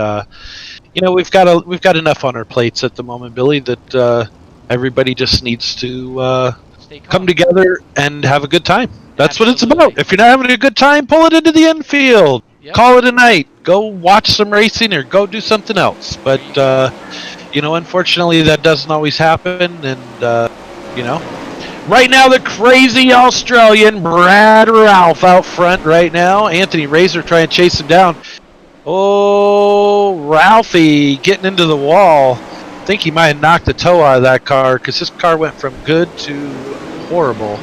we've got enough on our plates at the moment, Billy, that everybody just needs to Stay come calm. together and have a good time. That's what it's about. Absolutely. If you're not having a good time, pull it into the infield. Yep. Call it a night. Go watch some racing or go do something else. There But you go. unfortunately, that doesn't always happen. And you know, right now, the crazy Australian Brad Ralph out front right now. Anthony Razor trying to chase him down. Oh, Ralphie getting into the wall. I think he might have knocked the toe out of that car because his car went from good to horrible.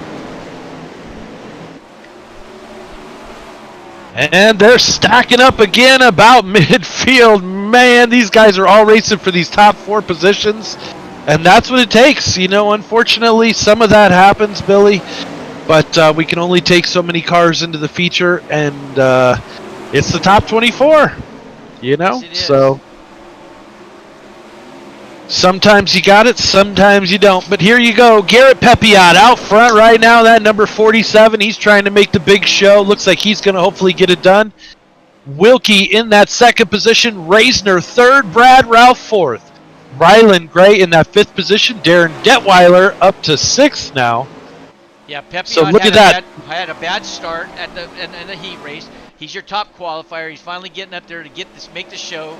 And they're stacking up again about midfield. Man, these guys are all racing for these top 4 positions. And that's what it takes. Unfortunately, some of that happens, Billy. But we can only take so many cars into the feature. And it's the top 24. Yes, it is. So sometimes you got it, sometimes you don't. But here you go. Garrett Pepiot out front right now. That number 47. He's trying to make the big show. Looks like he's going to hopefully get it done. Wilkie in that second position. Reisner third. Brad Ralph fourth. Rylan Gray in that fifth position. Darren Detweiler up to sixth now. Yeah, So Pepiot look at that. had a bad start at the heat race. He's your top qualifier. He's finally getting up there to make the show.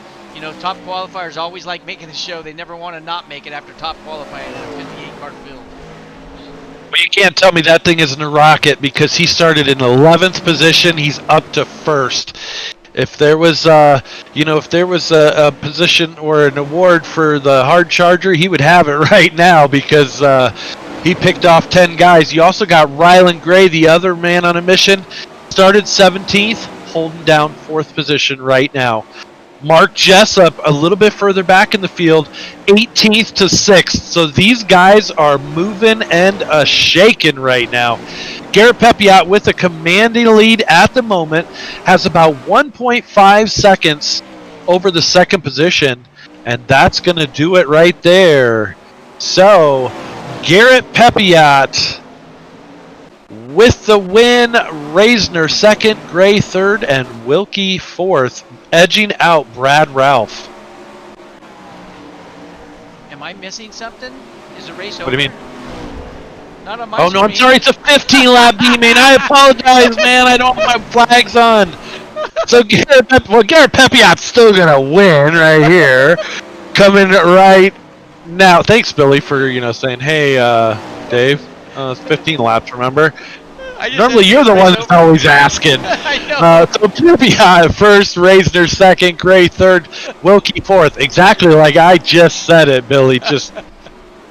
Top qualifiers always like making the show. They never want to not make it after top qualifying in a 58 car field. Well, you can't tell me that thing isn't a rocket because he started in 11th position. He's up to first. If there was, a position or an award for the hard charger, he would have it right now because he picked off 10 guys. You also got Rylan Gray, the other man on a mission, started 17th, holding down 4th position right now. Mark Jessup a little bit further back in the field, 18th to 6th. So these guys are moving and shaking right now. Garrett Pepiot with a commanding lead at the moment, has about 1.5 seconds over the second position, and that's going to do it right there. So Garrett Pepiot with the win, Reisner second, Gray third, and Wilkie fourth, edging out Brad Ralph. Am I missing something? Is the race over? What do you mean? Not on my Oh, no, I'm screen. sorry. It's a 15-lap B, man. I apologize, man. I don't have my flags on. So Garrett Pepiot's still going to win right here. Coming right now. Thanks, Billy, for, saying, hey, Dave, it's 15 laps, remember? Normally you're the one that's always asking. I know. So Pepiot first, Reisner second, Gray third, Wilkie fourth. Exactly like I just said it, Billy. Just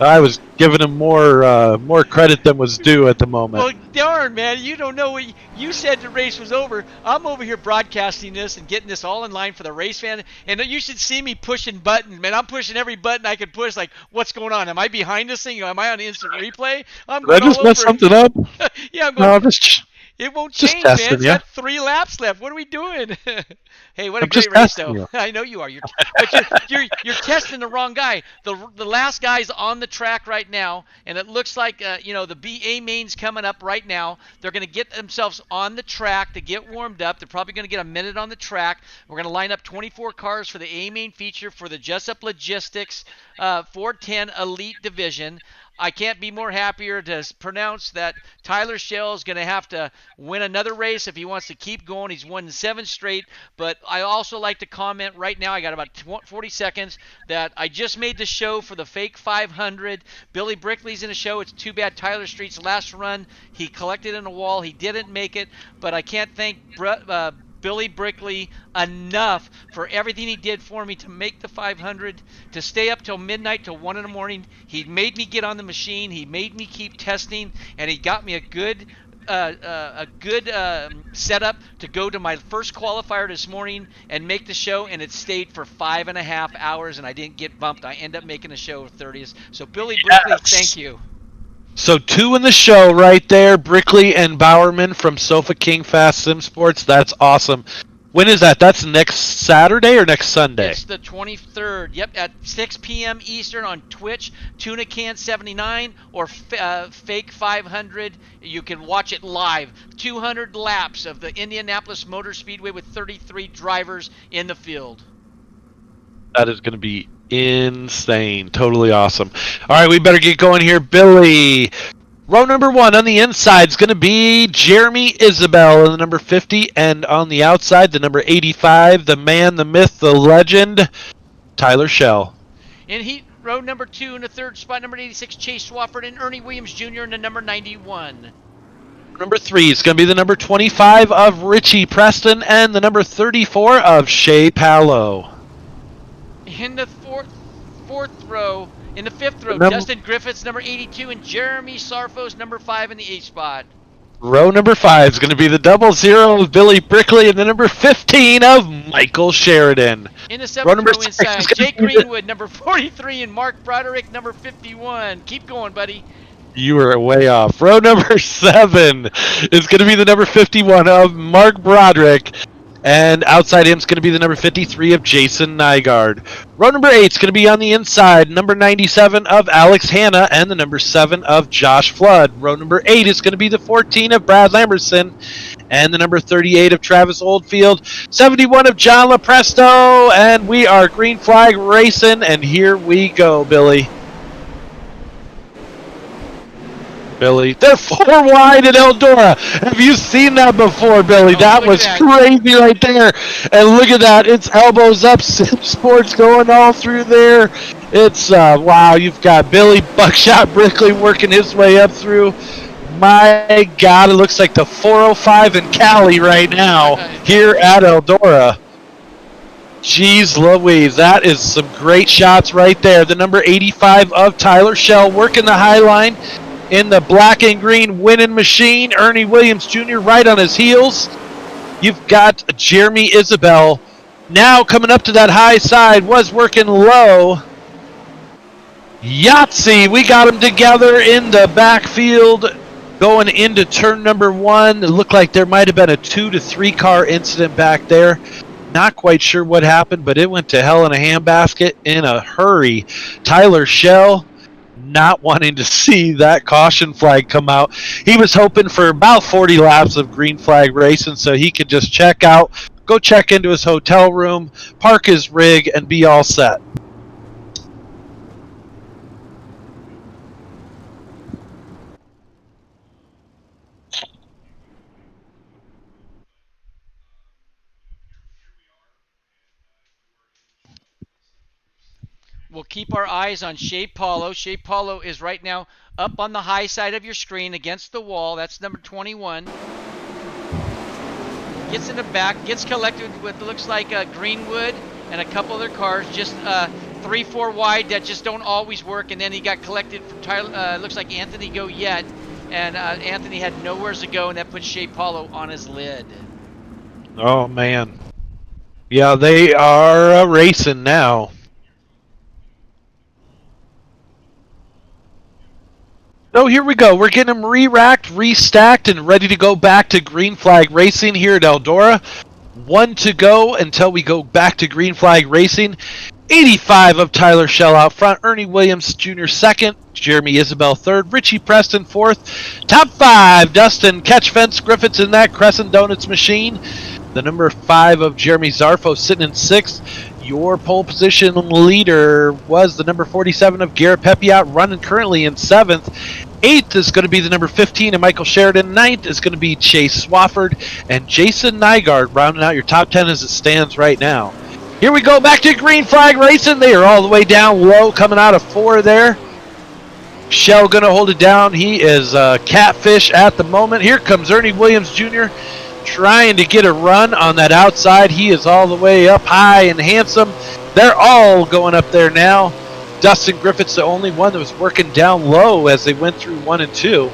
I was giving him more credit than was due at the moment. Well, darn, man, you don't know what you said the race was over. I'm over here broadcasting this and getting this all in line for the race fan, and you should see me pushing buttons, man. I'm pushing every button I could push. Like, what's going on? Am I behind this thing? Am I on instant replay? I'm Did I going just all mess over. something up? Yeah, I'm No, going. I'm just It won't just change, man. testing It's you. got 3 laps left. What are we doing? Hey, what a I'm just great race, testing though. you. I know you are. But you're testing the wrong guy. The last guy's on the track right now, and it looks like the BA main's coming up right now. They're going to get themselves on the track to get warmed up. They're probably going to get a minute on the track. We're going to line up 24 cars for the A main feature for the Jessup Logistics 410 Elite Division. I can't be more happier to pronounce that Tyler Shell is going to have to win another race if he wants to keep going. He's won 7 straight. But I also like to comment right now, I got about 40 seconds, that I just made the show for the fake 500. Billy Brickley's in the show. It's too bad Tyler Street's last run, he collected in a wall. He didn't make it. But I can't thank Billy Brickley enough for everything he did for me to make the 500, to stay up till midnight, till 1 in the morning. He made me get on the machine. He made me keep testing, and he got me a good setup to go to my first qualifier this morning and make the show, and it stayed for 5.5 hours, and I didn't get bumped. I ended up making a show of 30th. So Billy Brickley, thank you. So 2 in the show right there, Brickley and Bowerman from Sofa King Fast Sim Sports. That's awesome. When is that? That's next Saturday or next Sunday? It's the 23rd. Yep, at 6 p.m. Eastern on Twitch. Tuna Can 79 or Fake 500. You can watch it live. 200 laps of the Indianapolis Motor Speedway with 33 drivers in the field. That is going to be insane. Totally awesome. All right, we better get going here. Billy, row number 1 on the inside is going to be Jeremy Isabel in the number 50, and on the outside, the number 85, the man, the myth, the legend, Tyler Shell. In heat row number 2 in the third spot, number 86, Chase Swafford, and Ernie Williams Jr. in the number 91. Number 3 is going to be the number 25 of Richie Preston and the number 34 of Shea Palo. In the fifth row, Justin Griffiths, number 82, and Jeremy Sarfos, number 5 in the 8th spot. Row number 5 is going to be the 00 of Billy Brickley and the number 15 of Michael Sheridan. In the 7th row inside, Jake Greenwood, number 43, and Mark Broderick, number 51. Keep going, buddy. You were way off. Row number 7 is going to be the number 51 of Mark Broderick. And outside him is going to be the number 53 of Jason Nygaard. Row number 8 is going to be on the inside, number 97 of Alex Hanna and the number 7 of Josh Flood. Row number 8 is going to be the 14 of Brad Lamberson and the number 38 of Travis Oldfield, 71 of John LaPresto, and we are green flag racing, and here we go, Billy. They're 4 wide at Eldora. Have you seen that before, Billy? That was crazy right there. And look at that. It's elbows up. Sim Sports going all through there. It's, wow, you've got Billy Buckshot Brickley working his way up through. My God, it looks like the 405 in Cali right now here at Eldora. Jeez Louise, that is some great shots right there. The number 85 of Tyler Shell working the high line. In the black and green winning machine, Ernie Williams Jr. right on his heels. You've got Jeremy Isabel now coming up to that high side, was working low. Yahtzee, we got them together in the backfield going into turn number 1. It looked like there might have been a 2 to 3 car incident back there. Not quite sure what happened, but it went to hell in a handbasket in a hurry. Tyler Shell not wanting to see that caution flag come out. He was hoping for about 40 laps of green flag racing so he could just check out, go check into his hotel room, park his rig, and be all set. We'll keep our eyes on Shea Paulo. Shea Paulo is right now up on the high side of your screen against the wall. That's number 21. Gets in the back, gets collected with looks like Greenwood and a couple other cars, just 3-4 wide that just don't always work. And then he got collected from Tyler, looks like Anthony Goyet, and Anthony had nowhere to go, and that put Shea Paulo on his lid. Oh man, yeah, they are racing now. So here we go. We're getting them re-racked, restacked, and ready to go back to green flag racing here at Eldora. 1 to go until we go back to green flag racing. 85 of Tyler Shell out front. Ernie Williams Jr. second. Jeremy Isabel third. Richie Preston fourth. Top 5, Dustin Catchfence Griffiths in that Crescent Donuts machine. The number 5 of Jeremy Zarfo sitting in 6th. Your pole position leader was the number 47 of Garrett Pepiot, running currently in 7th. 8th is going to be the number 15 of Michael Sheridan. 9th is going to be Chase Swafford. And Jason Nygaard rounding out your top 10 as it stands right now. Here we go back to green flag racing. They are all the way down low, coming out of 4 there. Shell going to hold it down. He is catfish at the moment. Here comes Ernie Williams Jr. trying to get a run on that outside. He is all the way up high and handsome. They're all going up there now. Dustin Griffith's the only one that was working down low as they went through 1 and 2.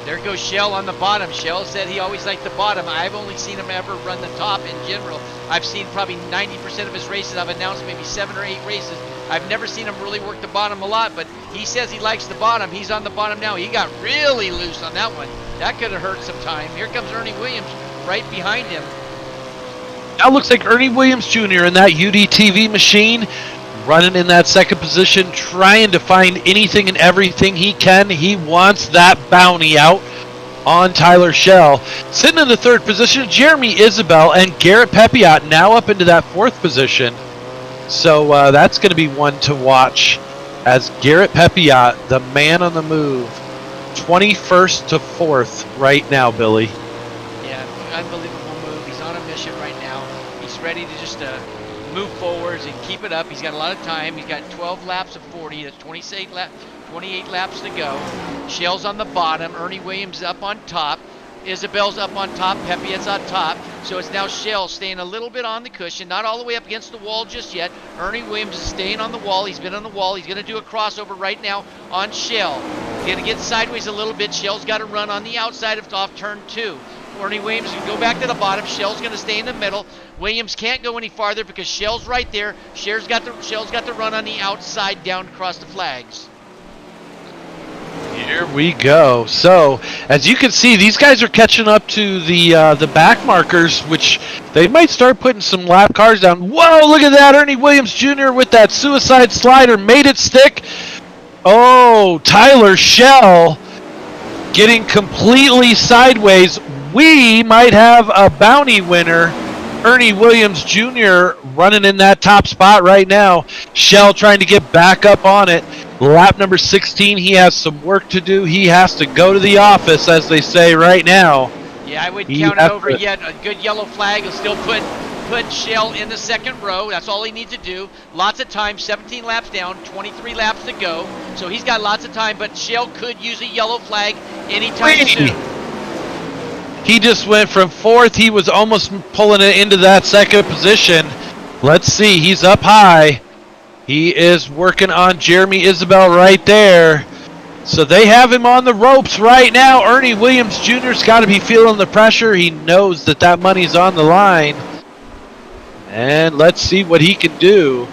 There goes Shell on the bottom. Shell said he always liked the bottom. I've only seen him ever run the top in general. I've seen probably 90% of his races. I've announced maybe 7 or 8 races. I've never seen him really work the bottom a lot, but he says he likes the bottom. He's on the bottom now. He got really loose on that one. That could have hurt some time. Here comes Ernie Williams right behind him. Now looks like Ernie Williams Jr. in that UDTV machine, running in that 2nd position, trying to find anything and everything he can. He wants that bounty out on Tyler Shell. Sitting in the 3rd position, Jeremy Isabel and Garrett Pepiot now up into that 4th position. So that's going to be one to watch as Garrett Pepiot, the man on the move, 21st to 4th right now, Billy. Yeah, unbelievable move. He's on a mission right now. He's ready to just move forwards and keep it up. He's got a lot of time. He's got 12 laps of 40. That's 28 laps to go. Shell's on the bottom. Ernie Williams up on top. Isabel's up on top. Pepiot's on top. So it's now Shell staying a little bit on the cushion, not all the way up against the wall just yet. Ernie Williams is staying on the wall. He's been on the wall. He's going to do a crossover right now on Shell. He's going to get sideways a little bit. Shell's got to run on the outside of off turn 2. Ernie Williams can go back to the bottom. Shell's going to stay in the middle. Williams can't go any farther because Shell's right there. Shell's got the run on the outside down across the flags. Here we go. So, as you can see, these guys are catching up to the back markers, which they might start putting some lap cars down. Whoa, look at that. Ernie Williams Jr. with that suicide slider made it stick. Oh, Tyler Shell getting completely sideways. We might have a bounty winner. Ernie Williams Jr. running in that top spot right now. Shell trying to get back up on it. Lap number 16, he has some work to do. He has to go to the office, as they say right now. Yeah, I wouldn't count it over yet. A good yellow flag will still put Shell in the 2nd row. That's all he needs to do. Lots of time, 17 laps down, 23 laps to go. So he's got lots of time, but Shell could use a yellow flag anytime soon. He just went from 4th. He was almost pulling it into that 2nd position. Let's see. He's up high. He is working on Jeremy Isabel right there. So they have him on the ropes right now. Ernie Williams Jr.'s got to be feeling the pressure. He knows that money's on the line. And let's see what he can do.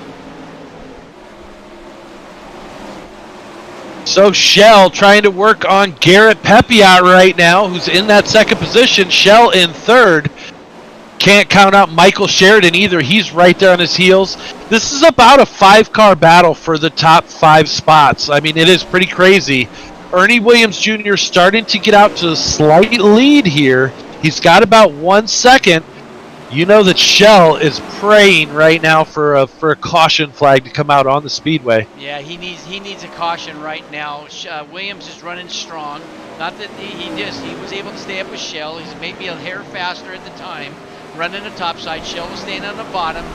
So Shell trying to work on Garrett Pepiot right now, who's in that 2nd position. Shell in 3rd. Can't count out Michael Sheridan either. He's right there on his heels. This is about a 5-car battle for the top 5 spots. I mean, it is pretty crazy. Ernie Williams Jr. starting to get out to a slight lead here. He's got about 1 second. You know that Shell is praying right now for a caution flag to come out on the speedway. Yeah, he needs a caution right now. Williams is running strong. Not that he was able to stay up with Shell. He's maybe a hair faster at the time. Running the top side. Shell was staying on the bottom.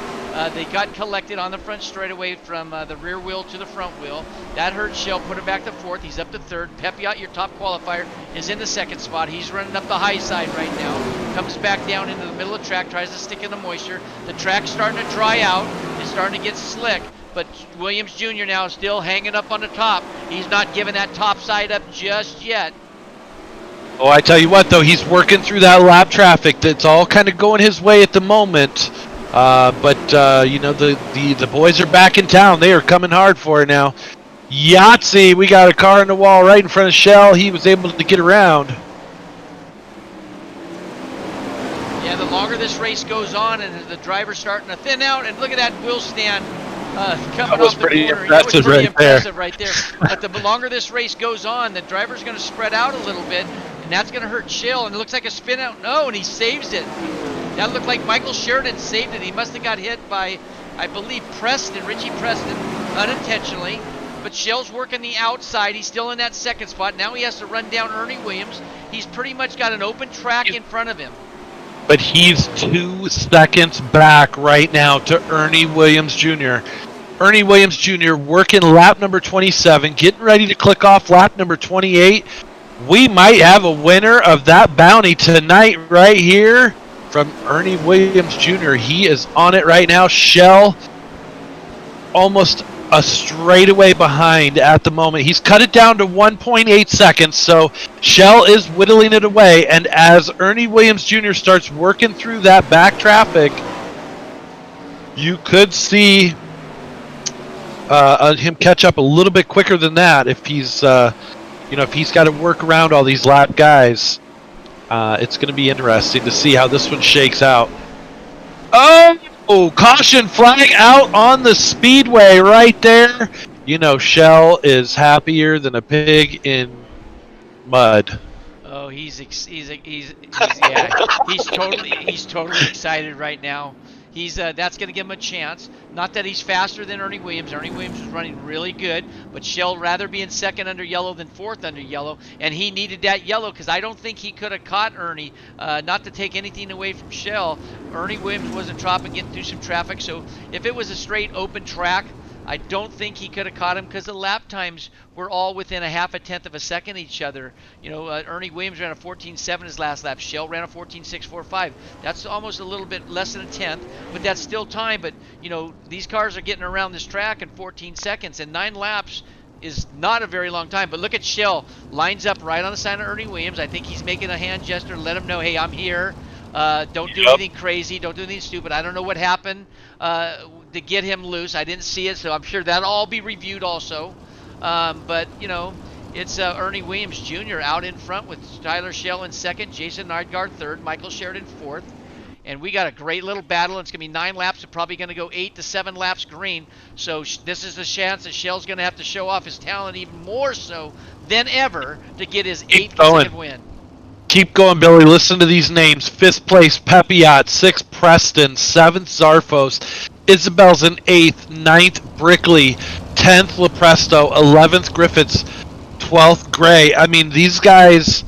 They got collected on the front straightaway from the rear wheel to the front wheel. That hurt Shell, put him back to 4th. He's up to 3rd. Pepiot, your top qualifier, is in the 2nd spot. He's running up the high side right now. Comes back down into the middle of the track, tries to stick in the moisture. The track's starting to dry out. It's starting to get slick. But Williams Jr. now is still hanging up on the top. He's not giving that top side up just yet. Oh, I tell you what, though, he's working through that lap traffic. That's all kind of going his way at the moment. But you know, the boys are back in town. They are coming hard for it now. Yahtzee, we got a car in the wall right in front of Shell. He was able to get around. Yeah, the longer this race goes on and the driver's starting to thin out, and look at that wheel stand coming off the corner. That was pretty impressive right there. But the longer this race goes on, the driver's going to spread out a little bit, and that's going to hurt Shell. And it looks like a spin out. No, and he saves it. That looked like Michael Sheridan saved it. He must have got hit by I believe, Richie Preston, unintentionally. But Shell's working the outside. He's still in that second spot. Now he has to run down Ernie Williams. He's pretty much got an open track in front of him. But he's 2 seconds back right now to Ernie Williams Jr. Ernie Williams Jr. working lap number 27, getting ready to click off lap number 28. We might have a winner of that bounty tonight right here from Ernie Williams Jr. He is on it right now. Shell almost a straightaway behind at the moment. He's cut it down to 1.8 seconds, so Shell is whittling it away. And as Ernie Williams Jr. starts working through that back traffic, you could see him catch up a little bit quicker than that if he's, if he's got to work around all these lap guys. It's going to be interesting to see how this one shakes out. Oh, caution flag out on the speedway right there. Shell is happier than a pig in mud. Oh, he's totally excited right now. That's going to give him a chance. Not that he's faster than Ernie Williams. Ernie Williams was running really good, but Shell rather be in second under yellow than fourth under yellow, and he needed that yellow because I don't think he could have caught Ernie. Not to take anything away from Shell, Ernie Williams wasn't getting through some traffic, so if it was a straight open track, I don't think he could have caught him because the lap times were all within a half a tenth of a second of each other. Ernie Williams ran a 14.7 his last lap. Shell ran a 14.645. That's almost a little bit less than a tenth, but that's still time. But, these cars are getting around this track in 14 seconds, and 9 laps is not a very long time. But look at Shell. Lines up right on the side of Ernie Williams. I think he's making a hand gesture to let him know, hey, I'm here. Don't do anything crazy. Don't do anything stupid. I don't know what happened to get him loose. I didn't see it, so I'm sure that'll all be reviewed also. But, it's Ernie Williams Jr. out in front with Tyler Shell in second, Jason Nardgaard third, Michael Sheridan fourth. And we got a great little battle. It's going to be 9 laps. It's probably going to go 8 to 7 laps green. So this is the chance that Shell's going to have to show off his talent even more so than ever to get his 8th consecutive win. Keep going, Billy. Listen to these names. 5th place, Pepiot. 6th, Preston. 7th, Zarfos. Isabel's in 8th. 9th, Brickley. 10th, Lepresto. 11th, Griffiths. 12th, Gray. I mean, these guys...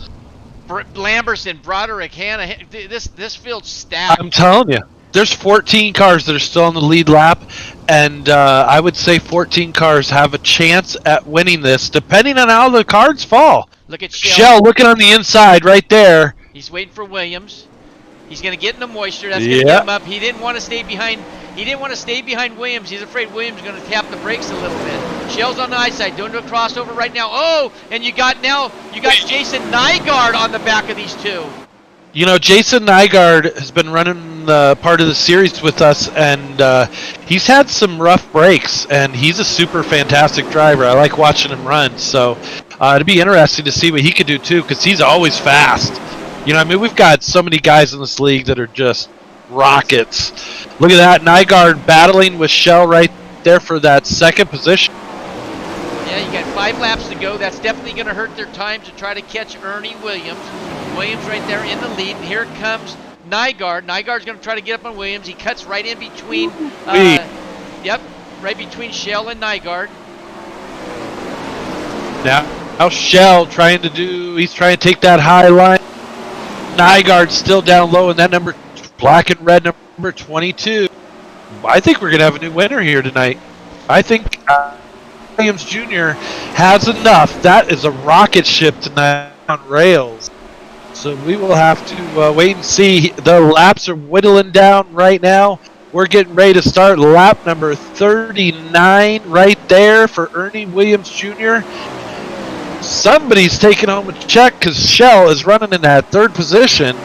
Lamberson, Broderick, Hanna. This field's stacked. I'm telling you. There's 14 cars that are still on the lead lap, and I would say 14 cars have a chance at winning this, depending on how the cards fall. Look at Shell looking on the inside right there. He's waiting for Williams. He's going to get in the moisture. That's going to get him up. He didn't want to stay behind. He didn't want to stay behind Williams. He's afraid Williams is going to tap the brakes a little bit. Shell's on the high side, doing a crossover right now. Oh, and you got Jason Nygaard on the back of these two. Jason Nygaard has been running part of the series with us, and he's had some rough breaks, and he's a super fantastic driver. I like watching him run, so it'd be interesting to see what he could do too, because he's always fast. We've got so many guys in this league that are just rockets. Look at that, Nygaard battling with Shell right there for that second position. Yeah, you got 5 laps to go. That's definitely going to hurt their time to try to catch Ernie Williams. Williams right there in the lead. And here comes Nygaard. Nygaard's going to try to get up on Williams. He cuts right in between. Right between Shell and Nygaard. Now Shell he's trying to take that high line. Nygaard still down low in that number, black and red number 22. I think we're going to have a new winner here tonight. I think Williams Jr. has enough. That is a rocket ship tonight on rails. So we will have to wait and see. The laps are whittling down right now. We're getting ready to start lap number 39 right there for Ernie Williams Jr. Somebody's taking home a check because Shell is running in that 3rd position,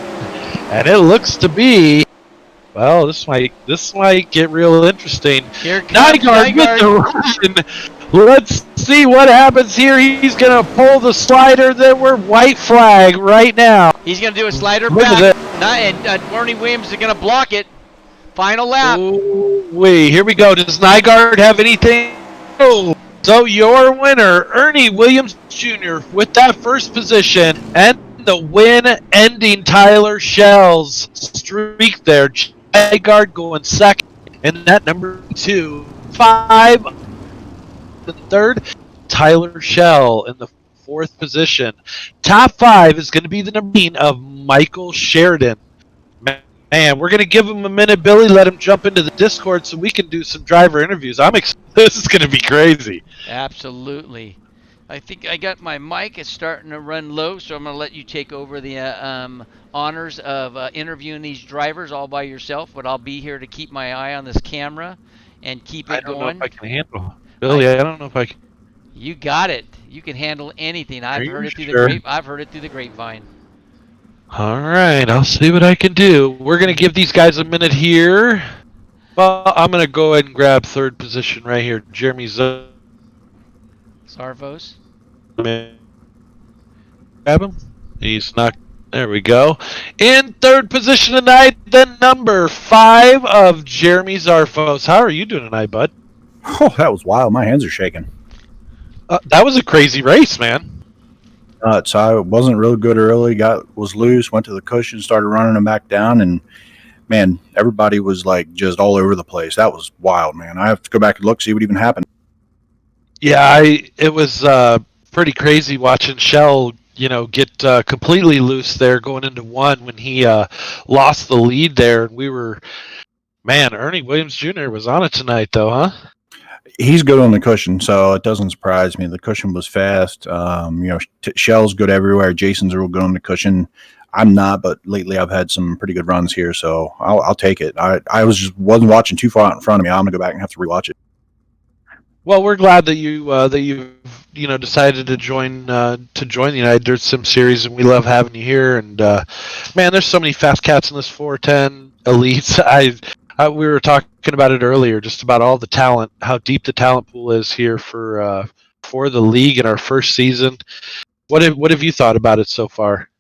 and it looks to be, well, this might get real interesting. Here comes Nygaard with the run. Let's see what happens here. He's going to pull the slider. Then we're white flag right now. He's going to do a slider back, and Ernie Williams is going to block it. Final lap. Here we go. Does Nygaard have anything? Oh. So your winner, Ernie Williams Jr., with that 1st position, and the win ending Tyler Shell's streak there. Nygaard going 2nd, And that number 2, 5 in the third, Tyler Shell in the fourth position. Top 5 is going to be the number of Michael Sheridan. Man, we're going to give him a minute, Billy. Let him jump into the Discord so we can do some driver interviews. I'm excited. This is going to be crazy. Absolutely. I think I got my mic. It's starting to run low, so I'm going to let you take over the honors of interviewing these drivers all by yourself. But I'll be here to keep my eye on this camera and keep I it don't know if going. I can handle I, Billy. I don't know if I can. you got it. You can handle anything. Are I've heard you it through the sure? grape. I've heard it through the grapevine. All right, I'll see what I can do. We're going to give these guys a minute here. Well, I'm going to go ahead and grab third position right here. Jeremy Sarvos. grab him. He's not. There we go. In third position tonight, the number 5 of Jeremy Zarfos. How are you doing tonight, bud? Oh, that was wild. My hands are shaking. That was a crazy race, man. So I wasn't real good early. Was loose. Went to the cushion. Started running them back down, and man, everybody was like just all over the place. That was wild, man. I have to go back and look, see what even happened. Yeah, it was pretty crazy watching Shell, get completely loose there going into one when he lost the lead there, and we were, man, Ernie Williams Jr. was on it tonight, though, huh? He's good on the cushion, so it doesn't surprise me. The cushion was fast. Shell's good everywhere. Jason's real good on the cushion. I'm not, but lately I've had some pretty good runs here, so I'll take it. I wasn't watching too far out in front of me. I'm gonna go back and have to rewatch it. Well, we're glad that you decided to join the United Dirt Sim series, and we love having you here. And man, there's so many fast cats in this 410 elites. We were talking about it earlier, just about all the talent, how deep the talent pool is here for the league in our first season. What have you thought about it so far?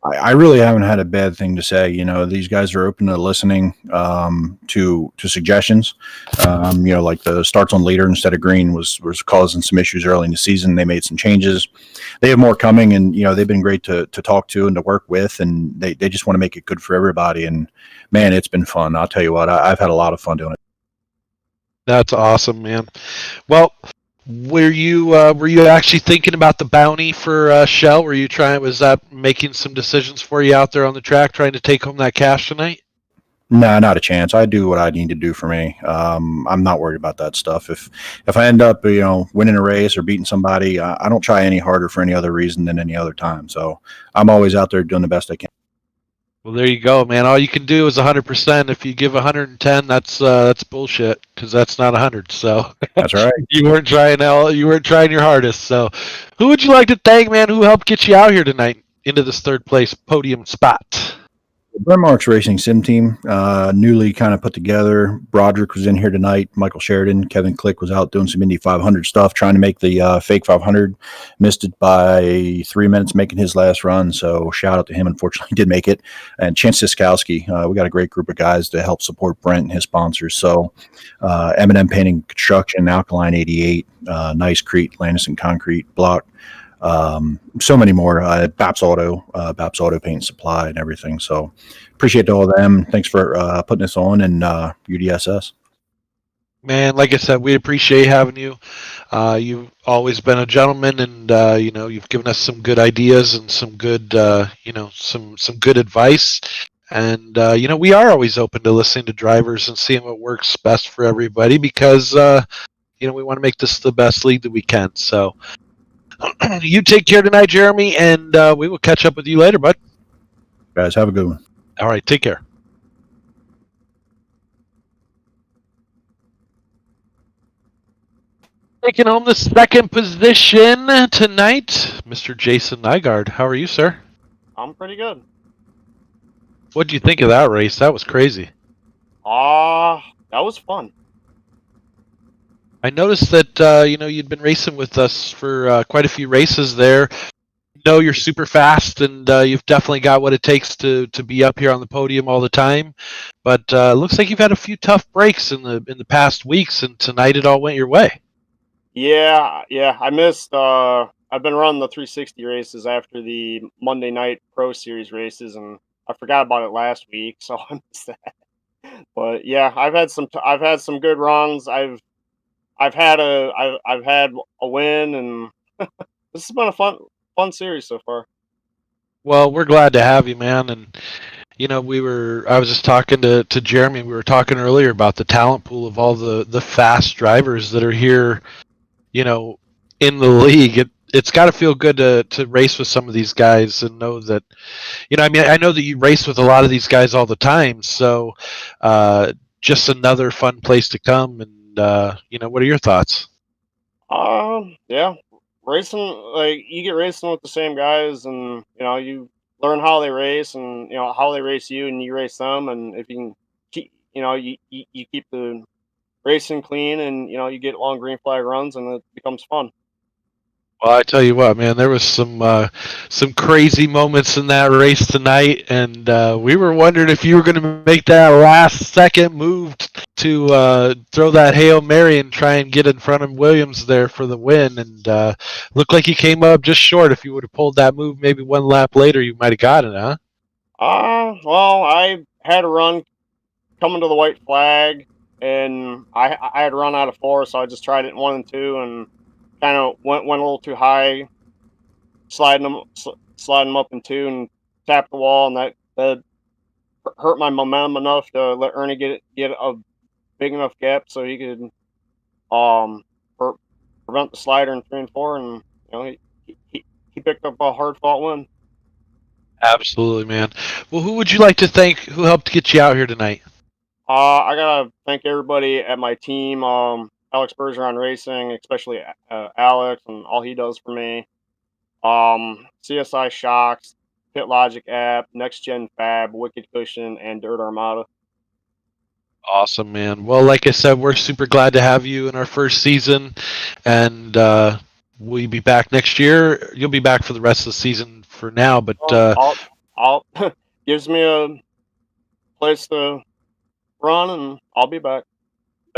I really haven't had a bad thing to say. These guys are open to listening to suggestions. Like the starts on leader instead of green was causing some issues early in the season. They made some changes. They have more coming, and they've been great to talk to and to work with, and they just want to make it good for everybody. And man, it's been fun. I'll tell you what, I've had a lot of fun doing it. That's awesome, man. Well, were you actually thinking about the bounty for Shell? Was that making some decisions for you out there on the track, trying to take home that cash tonight? No, not a chance. I do what I need to do for me. I'm not worried about that stuff. If I end up, winning a race or beating somebody, I don't try any harder for any other reason than any other time. So I'm always out there doing the best I can. Well, there you go, man. All you can do is 100%. If you give 110, that's bullshit, because that's not 100. So That's right. you weren't trying your hardest. So who would you like to thank, man? Who helped get you out here tonight into this third place podium spot? Brentmark's Racing Sim Team, newly kind of put together. Broderick was in here tonight. Michael Sheridan, Kevin Click was out doing some Indy 500 stuff, trying to make the fake 500. Missed it by 3 minutes making his last run, so shout out to him. Unfortunately, he did make it. And Chance Siskowski, we got a great group of guys to help support Brent and his sponsors. So M&M Painting Construction, Alkaline 88, Nice Crete, Landison Concrete, Block. So many more. Baps Auto Paint Supply and everything. So appreciate all of them. Thanks for putting this on, and UDSS. Man, like I said, we appreciate having you. You've always been a gentleman, and you've given us some good ideas and some good some good advice. And we are always open to listening to drivers and seeing what works best for everybody, because we want to make this the best league that we can. So you take care tonight, Jeremy, and we will catch up with you later, bud. Guys, have a good one. All right, take care. Taking home the second position tonight, Mr. Jason Nygaard. How are you, sir? I'm pretty good. What did you think of that race? That was crazy. That was fun. I noticed that you'd been racing with us for quite a few races there. You're super fast, and you've definitely got what it takes to be up here on the podium all the time. But it looks like you've had a few tough breaks in the past weeks, and tonight it all went your way. Yeah. I missed. I've been running the 360 races after the Monday night Pro Series races, and I forgot about it last week, so I missed that. But yeah, I've had some good runs. I've had a win, and this has been a fun series so far. Well, we're glad to have you, man. And I was just talking to Jeremy. We were talking earlier about the talent pool of all the fast drivers that are here, you know, in the league. It's got to feel good to race with some of these guys and know that, I mean, I know that you race with a lot of these guys all the time. So, just another fun place to come. And, what are your thoughts? Yeah, racing, like, you get racing with the same guys, and you learn how they race, and how they race you, and you race them, and if you can keep, you keep the racing clean, and you get long green flag runs, and it becomes fun. Well, I tell you what, man, there was some crazy moments in that race tonight, and we were wondering if you were going to make that last second move to throw that Hail Mary and try and get in front of Williams there for the win, and looked like you came up just short. If you would have pulled that move maybe one lap later, you might have got it, huh? Well, I had a run coming to the white flag, and I had run out of four, so I just tried it in 1 and 2, and kind of went a little too high, sliding them up in 2, and tapped the wall, and that hurt my momentum enough to let Ernie get a big enough gap so he could prevent the slider in 3 and 4, and he picked up a hard fought win. Absolutely, man. Well, who would you like to thank who helped get you out here tonight? I gotta thank everybody at my team, Alex Bergeron Racing, especially Alex and all he does for me. CSI Shocks, Pit Logic app, Next Gen Fab, Wicked Cushion, and Dirt Armada. Awesome, man. Well, like I said, we're super glad to have you in our first season, and we'll be back next year. You'll be back for the rest of the season for now, but I'll gives me a place to run, and I'll be back.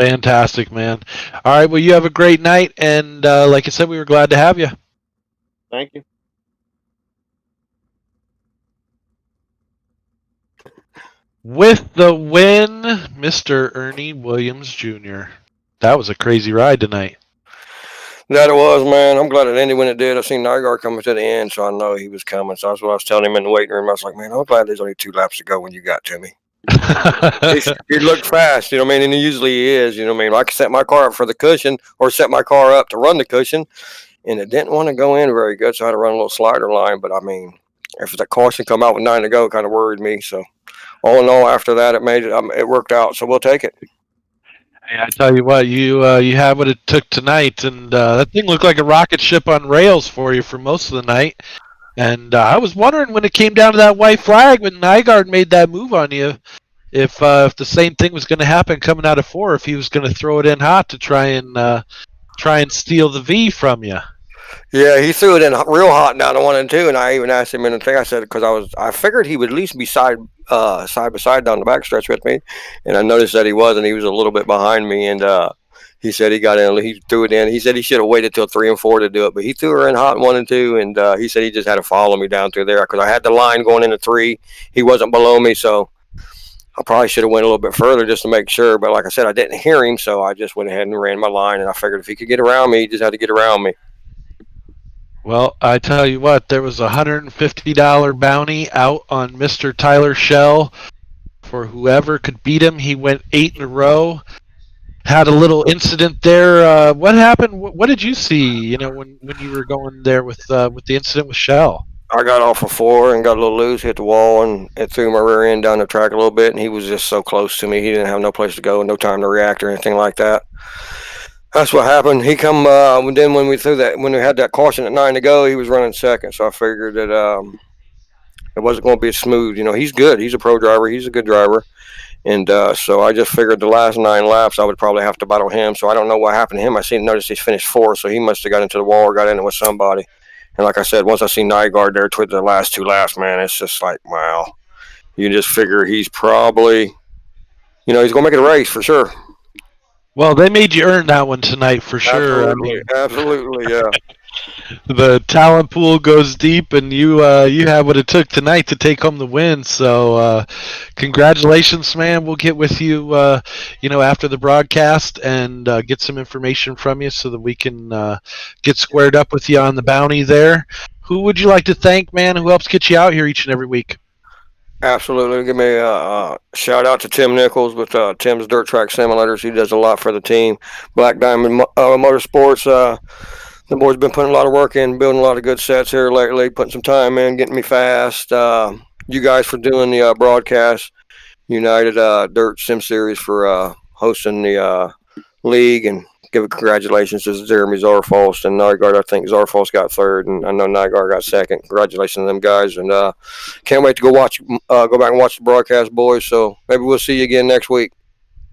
fantastic, man. All right, well, you have a great night, and like I said, we were glad to have you. Thank you. With the win, Mr. Ernie Williams Jr. That was a crazy ride tonight. That it was, man. I'm glad it ended when it did. I seen Nygaard coming to the end, so I know he was coming. So that's what I was telling him in the waiting room. I was like, man, I'm glad there's only 2 laps to go when you got to me. He looked fast, and he usually is, I could set my car up for the cushion or set my car up to run the cushion, and it didn't want to go in very good, so I had to run a little slider line. But, if the caution come out with 9 to go, it kind of worried me. So, all in all, after that, it worked out, so we'll take it. Hey, I tell you what, you had what it took tonight, and that thing looked like a rocket ship on rails for you for most of the night. And I was wondering when it came down to that white flag when Nygaard made that move on you, if the same thing was going to happen coming out of 4, if he was going to throw it in hot to try and steal the V from you. Yeah, he threw it in real hot down to 1 and 2, and I even asked him in the thing. I said, because I figured he would at least be side by side down the backstretch with me, and I noticed that he wasn't. He was a little bit behind me, and he said he got in. He threw it in. He said he should have waited till 3 and 4 to do it, but he threw her in hot 1 and 2, and he said he just had to follow me down through there because I had the line going into 3. He wasn't below me, so I probably should have went a little bit further just to make sure. But like I said, I didn't hear him, so I just went ahead and ran my line, and I figured if he could get around me, he just had to get around me. Well, I tell you what, there was a $150 bounty out on Mr. Tyler Shell for whoever could beat him. He went 8 in a row. Had a little incident there. What happened? What did you see? When you were going there with the incident with Shell. I got off of 4 and got a little loose, hit the wall, and it threw my rear end down the track a little bit. And he was just so close to me, he didn't have no place to go, no time to react or anything like that. That's what happened. He come then when we had that caution at 9 to go, he was running second. So I figured that it wasn't going to be as smooth. He's good. He's a pro driver. He's a good driver. And so I just figured the last 9 laps I would probably have to battle him. So I don't know what happened to him. I noticed he finished 4th, so he must have got into the wall or got in it with somebody. And like I said, once I see Nygaard there toward the last 2 laps, man, it's just like, wow. You just figure he's probably, he's going to make it a race for sure. Well, they made you earn that one tonight for sure. Absolutely, yeah. The talent pool goes deep, and you have what it took tonight to take home the win. So, congratulations, man. We'll get with you, after the broadcast and get some information from you so that we can get squared up with you on the bounty there. Who would you like to thank, man? Who helps get you out here each and every week? Absolutely. Give me a shout out to Tim Nichols with Tim's Dirt Track Simulators. He does a lot for the team. Black Diamond Motorsports. The boys been putting a lot of work in, building a lot of good sets here lately, putting some time in, getting me fast. You guys for doing the broadcast. United Dirt Sim Series for hosting the league, and give a congratulations to Jeremy Zarfalst and Nygaard. I think Zarfalst got third, and I know Nygaard got second. Congratulations to them guys, and can't wait to go back and watch the broadcast, boys. So maybe we'll see you again next week.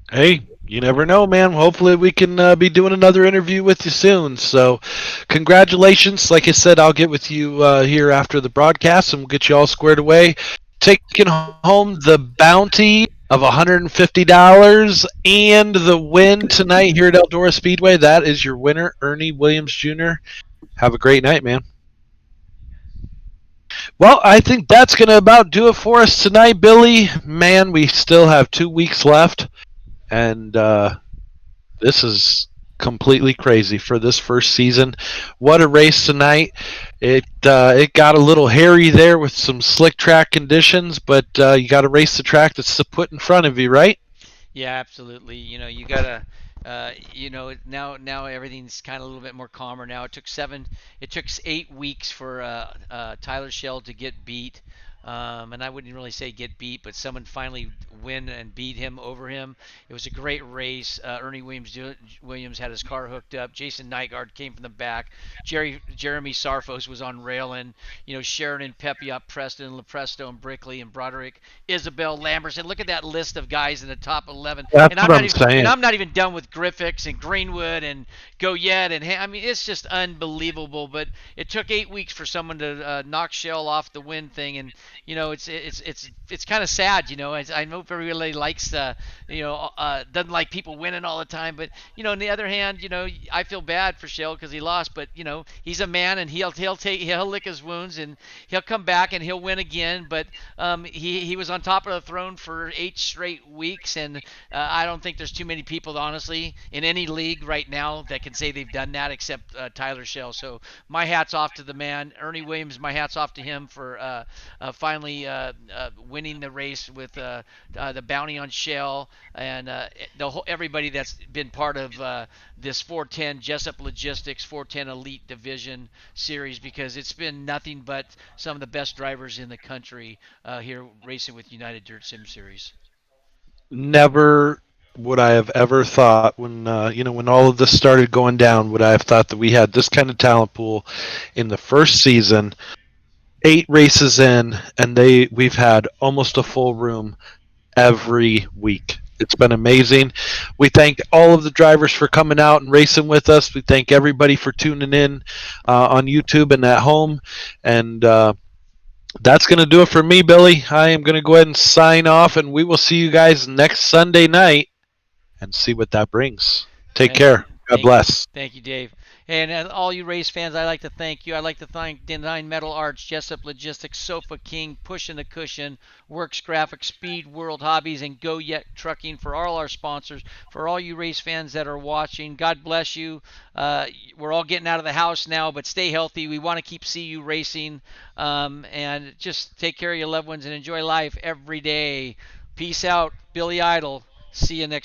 Hey, you never know, man. Hopefully, we can be doing another interview with you soon. So, congratulations. Like I said, I'll get with you here after the broadcast, and we'll get you all squared away. Taking home the bounty of $150 and the win tonight here at Eldora Speedway. That is your winner, Ernie Williams Jr. Have a great night, man. Well, I think that's going to about do it for us tonight, Billy. Man, we still have 2 weeks left, and this is completely crazy for this first season. What a race tonight. It got a little hairy there with some slick track conditions, but you got to race the track that's put in front of you, right? Yeah, absolutely. You gotta, now everything's kind of a little bit more calmer now. It took 8 weeks for Tyler Shell to get beat. And I wouldn't really say get beat, but someone finally win and beat him over him. It was a great race. Ernie Williams had his car hooked up. Jason Nygaard came from the back. Jeremy Sarfos was on railing. Sheridan, Pepiot, Preston, Lepresto, and Brickley, and Broderick, Isabel, Lamberson. Look at that list of guys in the top 11. That's And what I'm saying. I'm not even done with Griffiths and Greenwood and Goyet, and I mean it's just unbelievable. But it took 8 weeks for someone to knock Shell off the win thing, and it's kind of sad. I know everybody likes doesn't like people winning all the time, but on the other hand, I feel bad for Shell because he lost, but he's a man, and he'll lick his wounds, and he'll come back and he'll win again. But he was on top of the throne for 8 straight weeks, and I don't think there's too many people, honestly, in any league right now that can say they've done that except Tyler Shell. So my hat's off to the man, Ernie Williams. My hat's off to him for finally winning the race with the bounty on Shell, and everybody that's been part of this 410 Jessup Logistics 410 Elite Division Series, because it's been nothing but some of the best drivers in the country here racing with United Dirt Sim Series. Never would I have ever thought when all of this started going down, would I have thought that we had this kind of talent pool in the first season, 8 races in, and we've had almost a full room every week. It's been amazing. We thank all of the drivers for coming out and racing with us. We thank everybody for tuning in on YouTube and at home. And that's going to do it for me, Billy. I am going to go ahead and sign off, and we will see you guys next Sunday night and see what that brings. Take care. God bless. Thank you, Dave. And all you race fans, I'd like to thank you. I'd like to thank Design Metal Arts, Jessup Logistics, Sofa King, Pushing the Cushion, Works Graphics, Speed World Hobbies, and Goyet Trucking for all our sponsors. For all you race fans that are watching, God bless you. We're all getting out of the house now, but stay healthy. We want to keep see you racing, and just take care of your loved ones and enjoy life every day. Peace out, Billy Idol. See you next